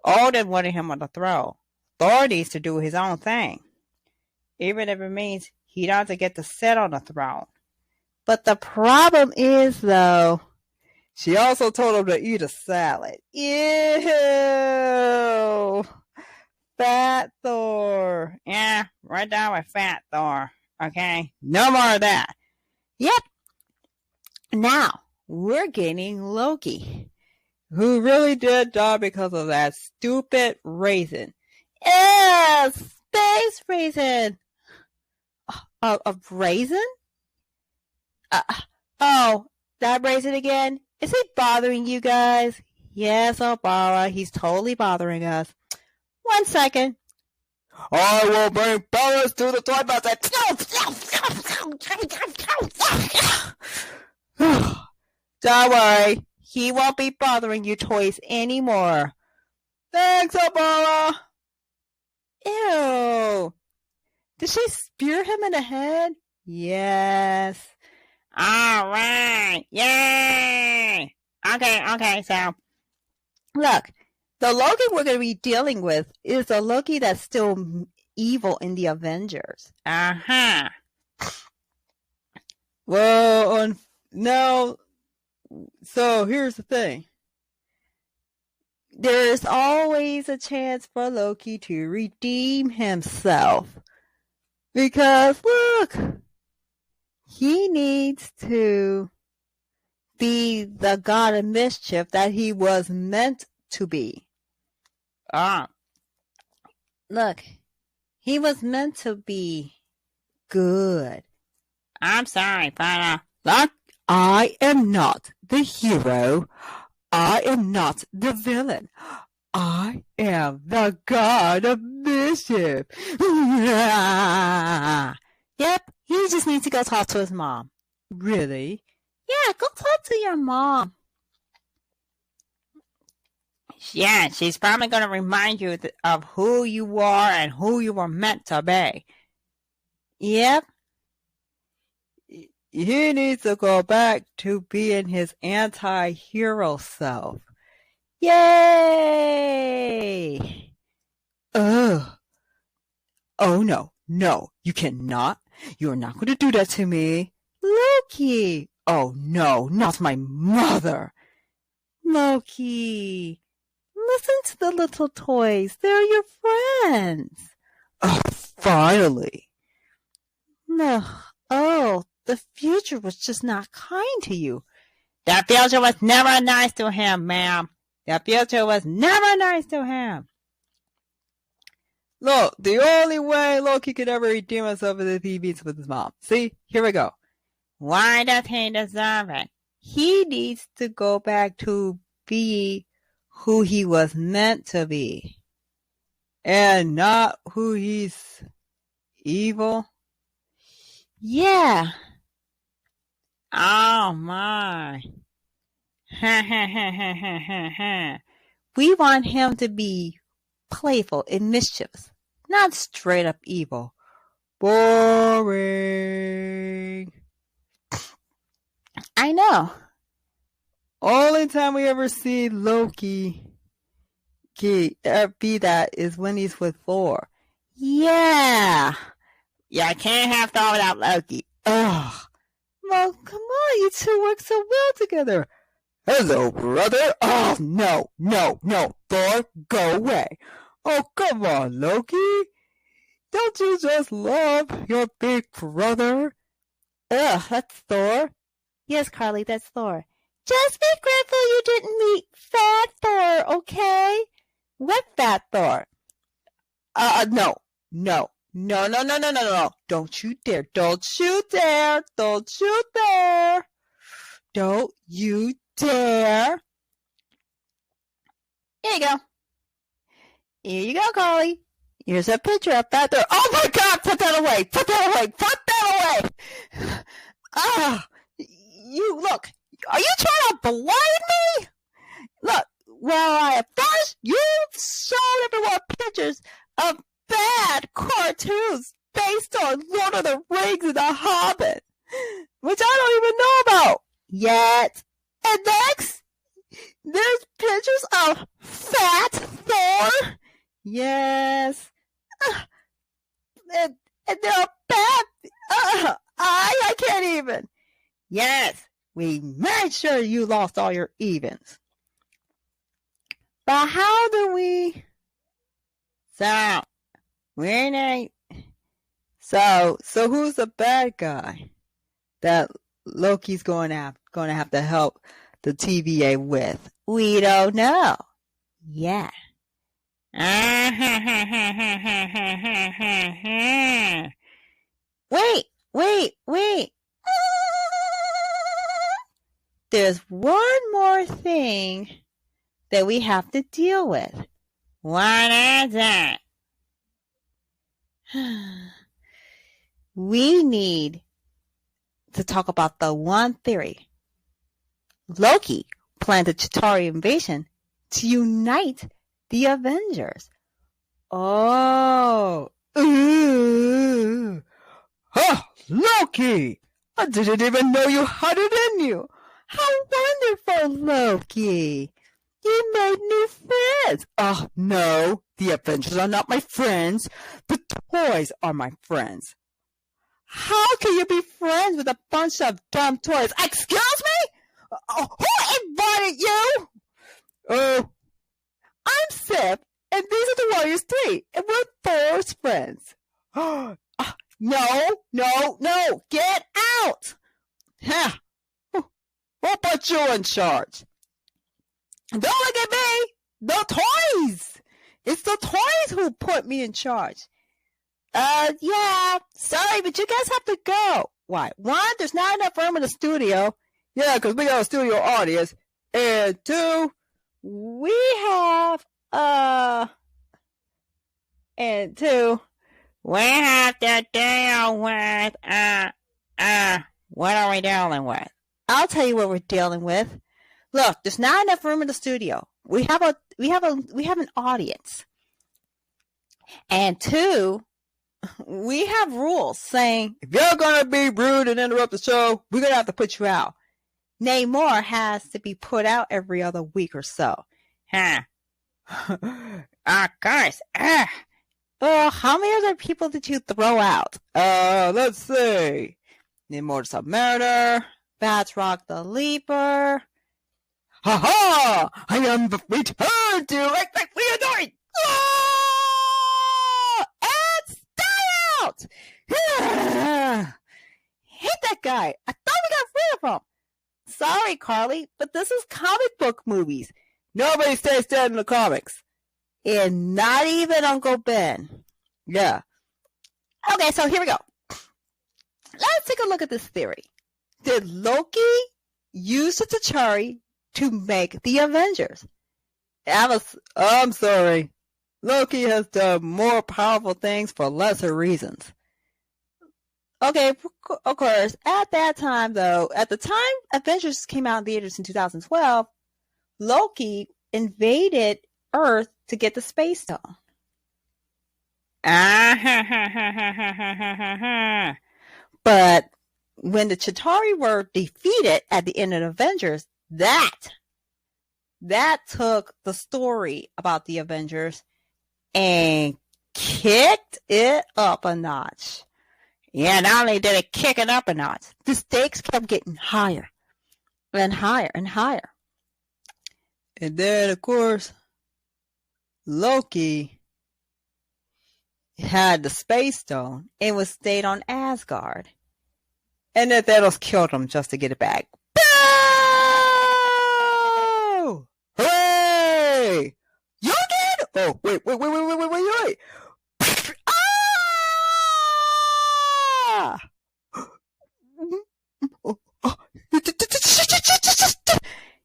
Odin wanted him on the throne. Thor needs to do his own thing, even if it means he doesn't get to sit on the throne. But the problem is, though, she also told him to eat a salad. Ew! Fat Thor. Yeah, right down with Fat Thor. Okay? No more of that. Yep. Now, we're getting Loki, who really did die because of that stupid raisin. Yeah, space raisin. A raisin? Oh, that raisin again? Is it bothering you guys? Yes, Obara, he's totally bothering us. 1 second. I will bring balance to the toy basket. Don't worry, he won't be bothering you toys anymore. Thanks, Obara. Ew. Did she spear him in the head? Yes. All right. Yay. Okay. So, look, the Loki we're going to be dealing with is a Loki that's still evil in the Avengers. Uh-huh. Well, now, so here's the thing. There's always a chance for Loki to redeem himself. Because, look, he needs to be the god of mischief that he was meant to be. Look, he was meant to be good. I'm sorry, but, look, I am not the hero. I am not the villain. I am the god of mischief. Yep, he just needs to go talk to his mom. Really? Yeah, go talk to your mom. Yeah, she's probably going to remind you of who you are and who you were meant to be. Yep. He needs to go back to being his anti-hero self. Yay! Oh no, you cannot. You're not going to do that to me. Loki! Oh no, not my mother. Loki, listen to the little toys. They're your friends. Oh, finally. No. Oh, the future was just not kind to you. The future was never nice to him, ma'am. The future was never nice to him. Look, the only way Loki could ever redeem himself is if he meets with his mom. See, here we go. Why does he deserve it? He needs to go back to be who he was meant to be. And not who he's evil. Yeah. Oh my. We want him to be playful and mischievous, not straight up evil. Boring. I know. Only time we ever see Loki be that is when he's with Thor. Yeah. Yeah, I can't have Thor without Loki. Ugh. Well, come on, you two work so well together. Hello, brother. Oh, no. Thor, go away. Oh, come on, Loki. Don't you just love your big brother? Ugh, that's Thor. Yes, Carly, that's Thor. Just be grateful you didn't meet Fat Thor, okay? What Fat Thor? No. Don't you dare. Don't you dare. Don't you dare. Don't you dare. Here you go. Here you go, Carly. Here's a picture of Fat Thor. Oh my God! Put that away. Put that away. Put that away. You look. Are you trying to blind me? Look. Well, at first you've shown everyone pictures of bad cartoons based on Lord of the Rings and the Hobbit, which I don't even know about yet. And next, there's pictures of Fat Thor. Yes. And they're bad. I can't even. Yes, we made sure you lost all your evens. But how do we? So who's the bad guy that Loki's going to have to help the TVA with? We don't know. Yeah. Wait. There's one more thing that we have to deal with. What is it? We need to talk about the one theory. Loki planned a Chitauri invasion to unite the Avengers. Oh. Ooh. Huh, Loki! I didn't even know you had it in you. How wonderful, Loki. You made new friends. Oh, no. The Avengers are not my friends. The toys are my friends. How can you be friends with a bunch of dumb toys? Excuse me? Who invited you? Oh, I'm Sif, and these are the Warriors 3, and we're Thor's friends. No. Get out. Huh. We'll put you in charge. Don't look at me. The toys. It's the toys who put me in charge. Yeah. Sorry, but you guys have to go. Why? One, there's not enough room in the studio. Yeah, because we got a studio audience. And two, we have, to deal with, what are we dealing with? I'll tell you what we're dealing with. Look, there's not enough room in the studio. We have an audience. And two, we have rules saying, if you're gonna be rude and interrupt the show, we're gonna have to put you out. Namor has to be put out every other week or so. Huh. Guys. How many other people did you throw out? Let's see. Namor the Submariner, Batroc the Leaper. Ha! I am returned to Leonard! And stay out! Hit that guy! I thought we got rid of him! Sorry, Carly, but this is comic book movies. Nobody stays dead in the comics. And not even Uncle Ben. Yeah. Okay, so here we go. Let's take a look at this theory. Did Loki use the Chitauri to make the Avengers? I'm sorry. Loki has done more powerful things for lesser reasons. Okay, of course, at that time, though, at the time Avengers came out in theaters in 2012, Loki invaded Earth to get the Space Stone. But when the Chitauri were defeated at the end of the Avengers, that took the story about the Avengers and kicked it up a notch. Yeah, not only did it kick it up a notch, the stakes kept getting higher and higher and higher. And then, of course, Loki had the Space Stone and was stayed on Asgard. And then Thanos killed him just to get it back. Boo! Hooray! You did? Oh, wait. Ah!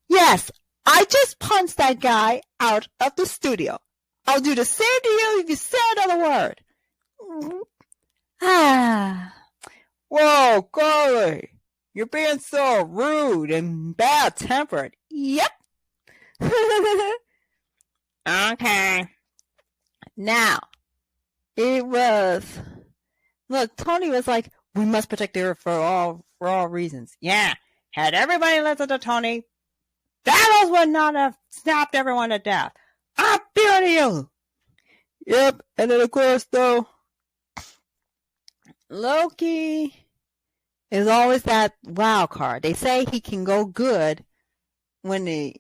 Yes, I just punched that guy out of the studio. I'll do the same to you if you say another word. Whoa, Carly. You're being so rude and bad-tempered. Yep. Okay. Now, look, Tony was like, we must protect the Earth for all reasons. Yeah. Had everybody listened to Tony, Thanos would not have snapped everyone to death. I feel you. Yep. And then, of course, though, Loki is always that wild card. They say he can go good when they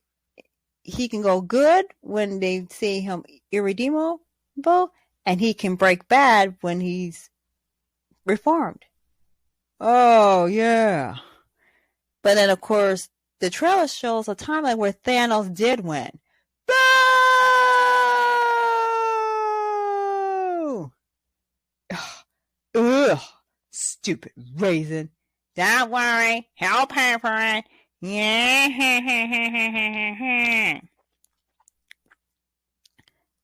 see him irredeemable, and he can break bad when he's reformed. Oh, yeah. But then, of course, the trailer shows a timeline where Thanos did win. Boo! Ugh, stupid raisin. Don't worry, he'll pay for it. Yeah.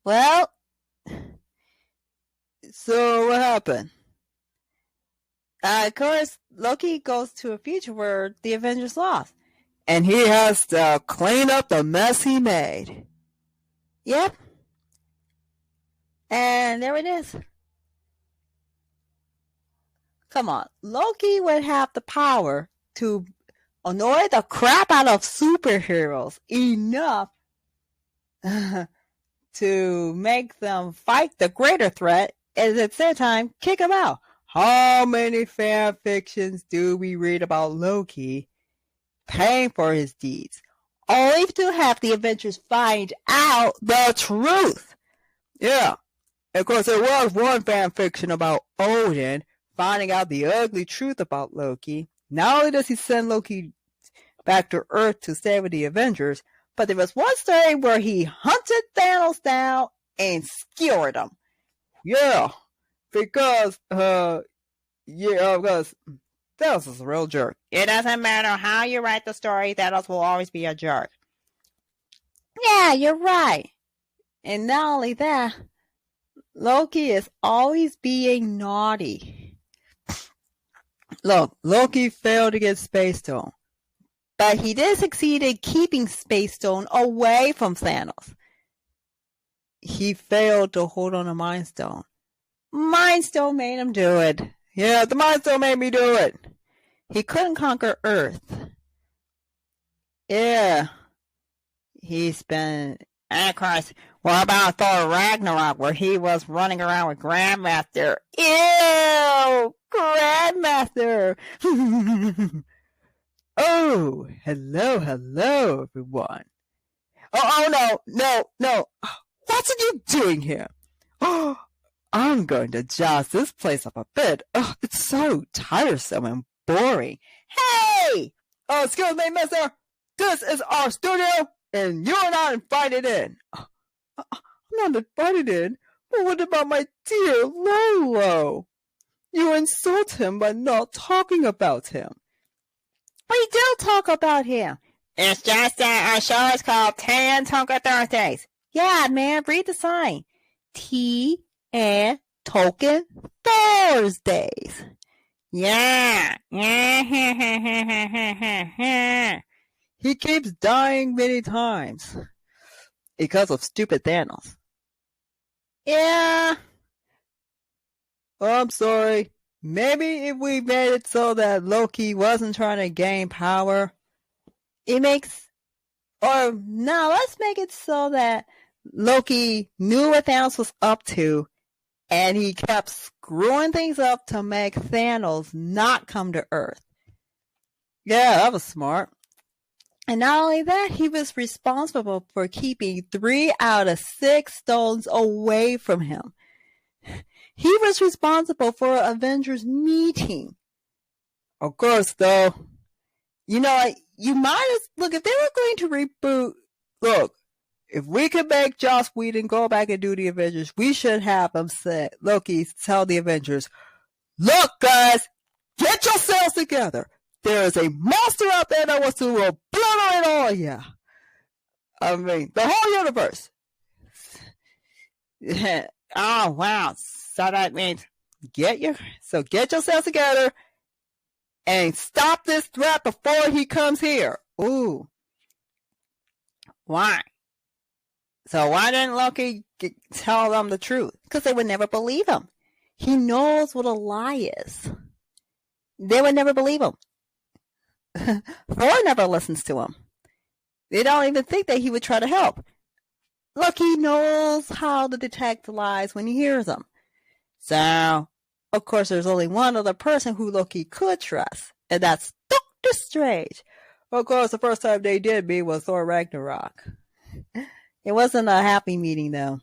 Well, so what happened? Of course, Loki goes to a future where the Avengers lost. And he has to clean up the mess he made. Yep. And there it is. Come on. Loki would have the power to annoy the crap out of superheroes enough to make them fight the greater threat and at the same time kick them out. How many fan fictions do we read about Loki paying for his deeds, only to have the Avengers find out the truth? Yeah. Of course, there was one fan fiction about Odin finding out the ugly truth about Loki. Not only does he send Loki back to Earth to stay with the Avengers, but there was one story where he hunted Thanos down and skewered him. Yeah. Because Thanos is a real jerk. It doesn't matter how you write the story, Thanos will always be a jerk. Yeah, you're right. And not only that, Loki is always being naughty. Look, Loki failed to get Space Stone. But he did succeed in keeping Space Stone away from Thanos. He failed to hold on to Mind Stone. Mind Stone made him do it. Yeah, the Mind Stone made me do it. He couldn't conquer Earth. Yeah. He's been... And of course, what about Thor Ragnarok, where he was running around with Grandmaster? Ew! Grandmaster! Oh, hello, everyone. Oh, no. What are you doing here? Oh, I'm going to jazz this place up a bit. Oh, it's so tiresome and boring. Hey! Excuse me, mister. This is our studio, and you're not invited in. I'm not invited in? But what about my dear Lolo? You insult him by not talking about him. We do talk about him. It's just that our show is called Tan Tonka Thursdays. Yeah, man, read the sign. Tea and Tolkien Thursdays. Yeah. He keeps dying many times because of stupid Thanos. Yeah. I'm sorry. Maybe if we made it so that Loki wasn't trying to gain power, let's make it so that Loki knew what Thanos was up to, and he kept screwing things up to make Thanos not come to Earth. Yeah, that was smart. And not only that, he was responsible for keeping 3 out of 6 stones away from him. He was responsible for Avengers meeting. Of course, though, you might look, if they were going to reboot, look, if we could make Joss Whedon go back and do the Avengers, we should have him say, Loki tell the Avengers, look, guys, get yourselves together. There is a monster out there that wants to obliterate all of you. I mean, the whole universe. Oh, wow. So that means get yourselves together and stop this threat before he comes here. Ooh. Why? So why didn't Loki tell them the truth? Because they would never believe him. He knows what a lie is. They would never believe him. Thor never listens to him. They don't even think that he would try to help. Loki knows how to detect lies when he hears them. So, of course, there's only one other person who Loki could trust, and that's Doctor Strange. Of course, the first time they did meet was Thor Ragnarok. It wasn't a happy meeting, though.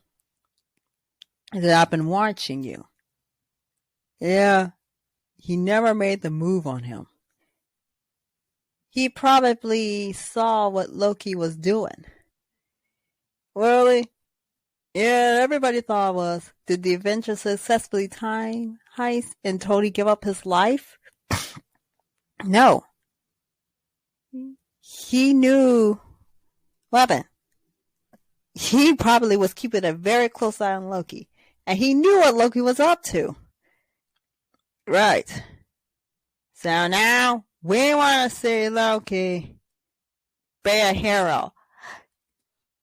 He said, I've been watching you. Yeah, he never made the move on him. He probably saw what Loki was doing. Really? Yeah, everybody thought was, did the Avengers successfully time heist and Tony give up his life? No. He knew what happened. He probably was keeping a very close eye on Loki. And he knew what Loki was up to. Right. So now, we want to see Loki be a hero.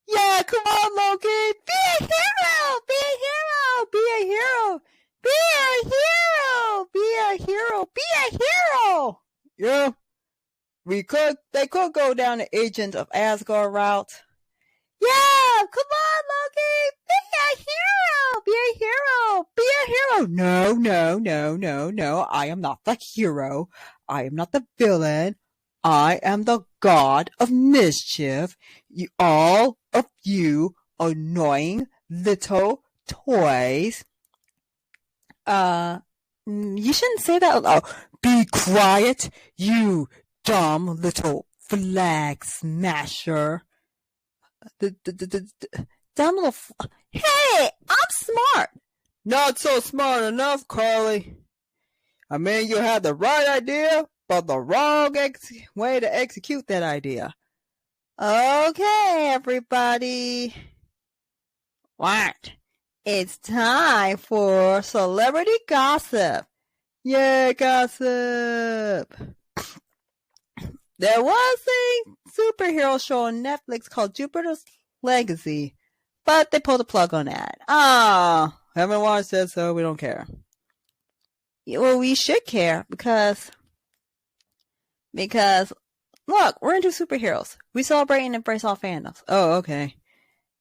Yeah, come on, Loki. Be a hero. Be a hero. Be a hero. Be a hero. Be a hero. Be a hero. Yeah. They could go down the Agent of Asgard route. Yeah, come on, Loki. Be a hero. Be a hero. Be a hero. No. I am not the hero. I am not the villain. I am the god of mischief. All of you annoying little toys. You shouldn't say that aloud. Be quiet, you dumb little flag smasher. Dumb little. Hey, I'm smart. Not so smart enough, Carly. I mean, you had the right idea, but the wrong way to execute that idea. Okay, everybody. What? It's time for celebrity gossip. Yay, gossip. There was a superhero show on Netflix called Jupiter's Legacy, but they pulled the plug on that. Oh, haven't watched it, so we don't care. Well, we should care because look, we're into superheroes. We celebrate and embrace all fandoms. Oh, okay.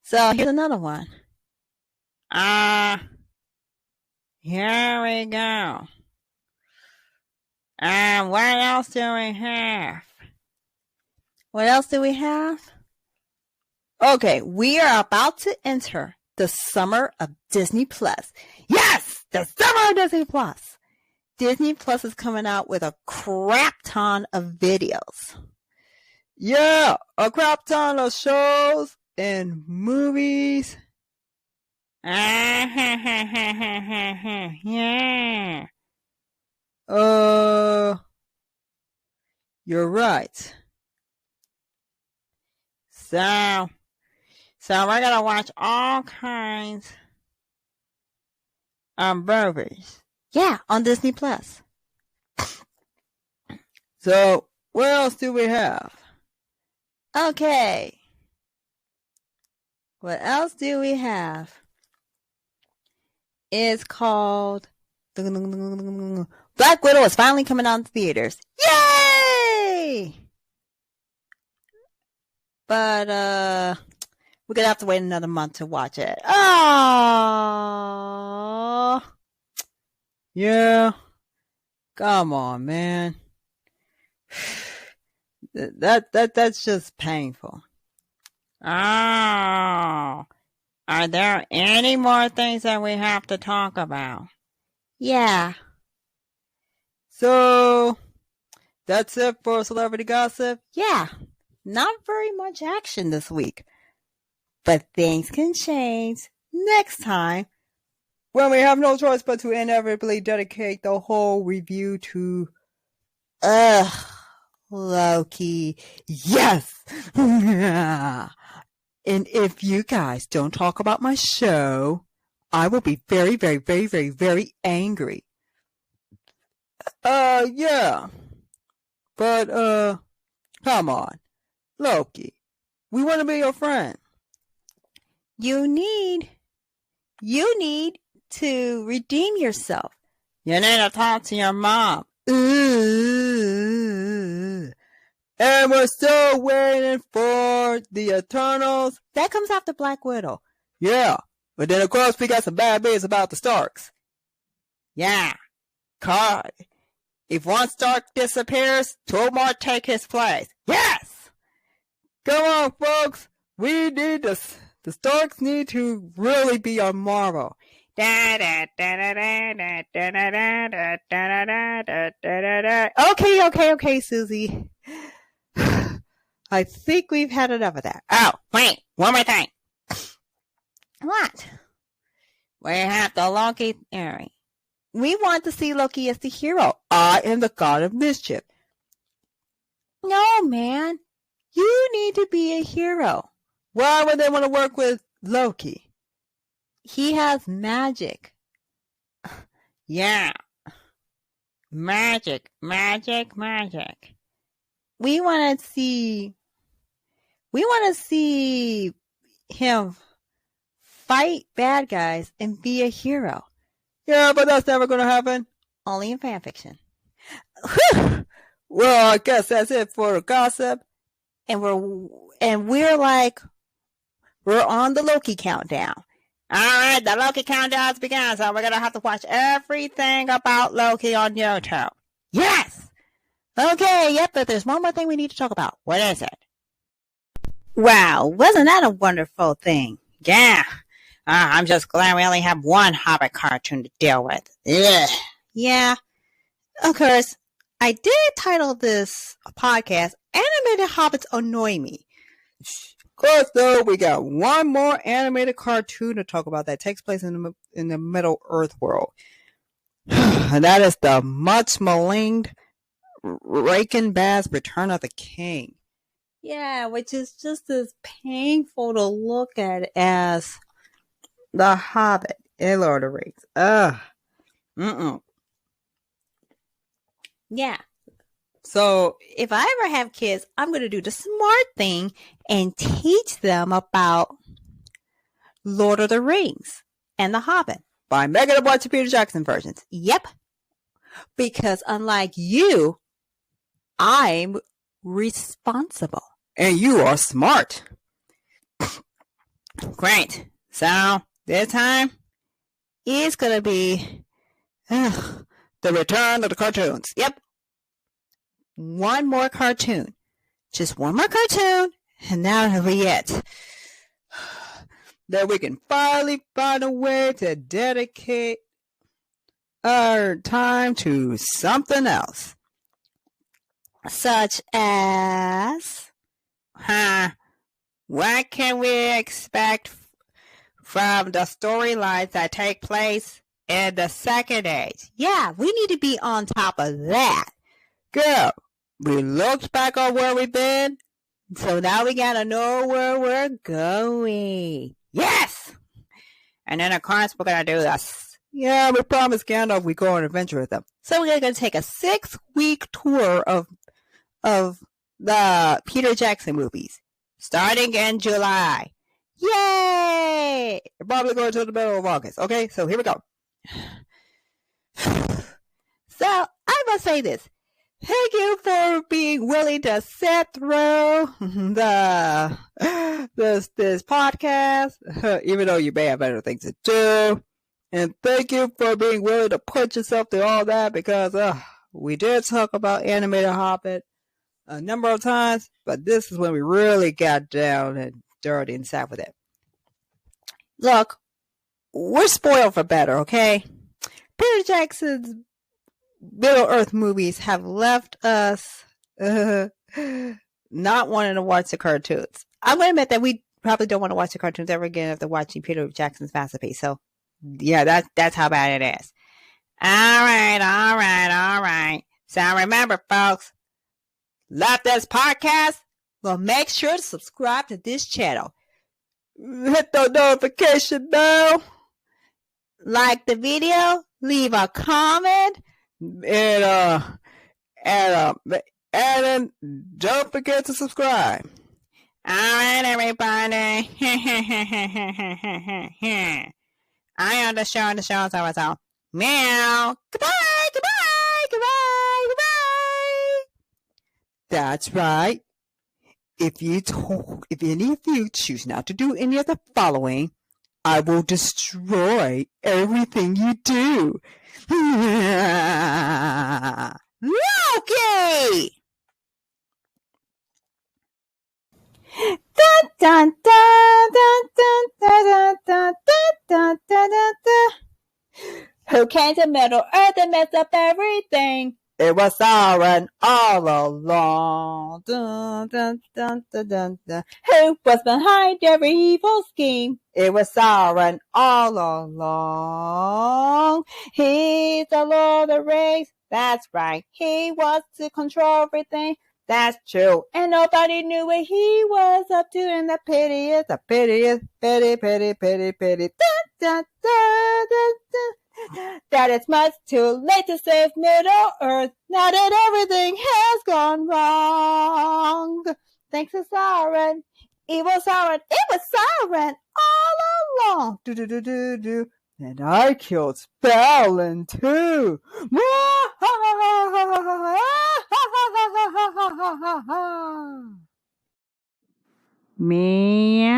So here's another one. Here we go. What else do we have? What else do we have? Okay, we are about to enter the summer of Disney Plus. Yes! The summer of Disney Plus. Disney Plus is coming out with a crap ton of videos. Yeah, a crap ton of shows and movies. Yeah. You're right. So we're gonna watch all kinds of movies. Yeah, on Disney Plus. So, what else do we have? Okay. What else do we have? It's called Black Widow is finally coming on to theaters. Yay! But we're gonna have to wait another month to watch it. Oh, Yeah. Come on, man. That's just painful. Oh, are there any more things that we have to talk about? yeah. So, that's it for celebrity gossip. Yeah. Not very much action this week. But things can change next time. When we have no choice but to inevitably dedicate the whole review to Loki. yes! And if you guys don't talk about my show, I will be very, very, very, very, very angry. Yeah. But, come on. Loki, we want to be your friend. You need to redeem yourself. You need to talk to your mom. And we're still waiting for the Eternals. That comes after Black Widow. Yeah. But then, of course, we got some bad news about the Starks. Yeah. God. If one Stark disappears, two more take his place. Yes! Come on, folks. We need the Starks need to really be on Marvel. Okay. Okay, Susie. I think we've had enough of that. Oh, wait, one more thing. What? We have the Loki theory. We want to see Loki as the hero. I am the god of mischief. No, man. You need to be a hero. Why would they want to work with Loki? He has magic. Yeah. Magic. We want to see him fight bad guys and be a hero. Yeah, but that's never going to happen. Only in fanfiction. Well, I guess that's it for gossip. And we're on the Loki countdown. Alright, the Loki countdown's begun, so we're gonna have to watch everything about Loki on YouTube. Yes! Okay, yep, but there's one more thing we need to talk about. What is it? Wow, wasn't that a wonderful thing? Yeah. I'm just glad we only have one Hobbit cartoon to deal with. Ugh. Yeah. Of course, I did title this podcast Animated Hobbits Annoy Me. Of course, though, we got one more animated cartoon to talk about that takes place in the Middle Earth world. And that is the much maligned Rankin-Bass Return of the King. Yeah, which is just as painful to look at as The Hobbit and Lord of the Rings. Yeah. So, if I ever have kids, I'm going to do the smart thing and teach them about Lord of the Rings and The Hobbit. By making a bunch of Peter Jackson versions. Yep. Because unlike you, I'm responsible. And you are smart. Great. So, this time, it's going to be the return of the cartoons. Yep. One more cartoon. Just one more cartoon, and that'll be it. That we can finally find a way to dedicate our time to something else. Such as What can we expect from the storylines that take place in the Second Age? Yeah, we need to be on top of that. Girl, we looked back on where we've been, so now we gotta know where we're going. Yes! And then, of course, we're gonna do this. Yeah, we promised Gandalf we'd go on an adventure with them. So we're gonna take a 6-week tour of the Peter Jackson movies, starting in July. Yay! We're probably going to the middle of August. Okay, so here we go. So I must say this. Thank you for being willing to sit through this podcast, even though you may have better things to do. And thank you for being willing to put yourself through all that, because we did talk about animated Hobbit a number of times, but this is when we really got down and dirty and sat with it. Look, we're spoiled for better, okay? Peter Jackson's Middle Earth movies have left us not wanting to watch the cartoons. I'm going to admit that we probably don't want to watch the cartoons ever again after watching Peter Jackson's masterpiece. So, yeah, that's how bad it is. All right. So remember, folks, love this podcast? Well, make sure to subscribe to this channel. Hit the notification bell. Like the video. Leave a comment. And don't forget to subscribe. All right, everybody. I am the show so meow. Goodbye. That's right. If any of you choose not to do any of the following, I will destroy everything you do. Loki! Dun, dun, dun, dun, dun, dun, dun, dun, dun. Who came to Middle Earth and messed up everything? It was Sauron all along. Dun, dun, dun, dun, dun, dun. Who was behind every evil scheme? It was Sauron all along. He's the Lord of the Rings. That's right. He wants to control everything. That's true. And nobody knew what he was up to. And the pity is, pity. Dun, dun, dun, dun, dun. That it's much too late to save Middle Earth. Now that everything has gone wrong. Thanks to Sauron. Evil Sauron. It was Sauron all along. Do. And I killed Spellin too. Meow.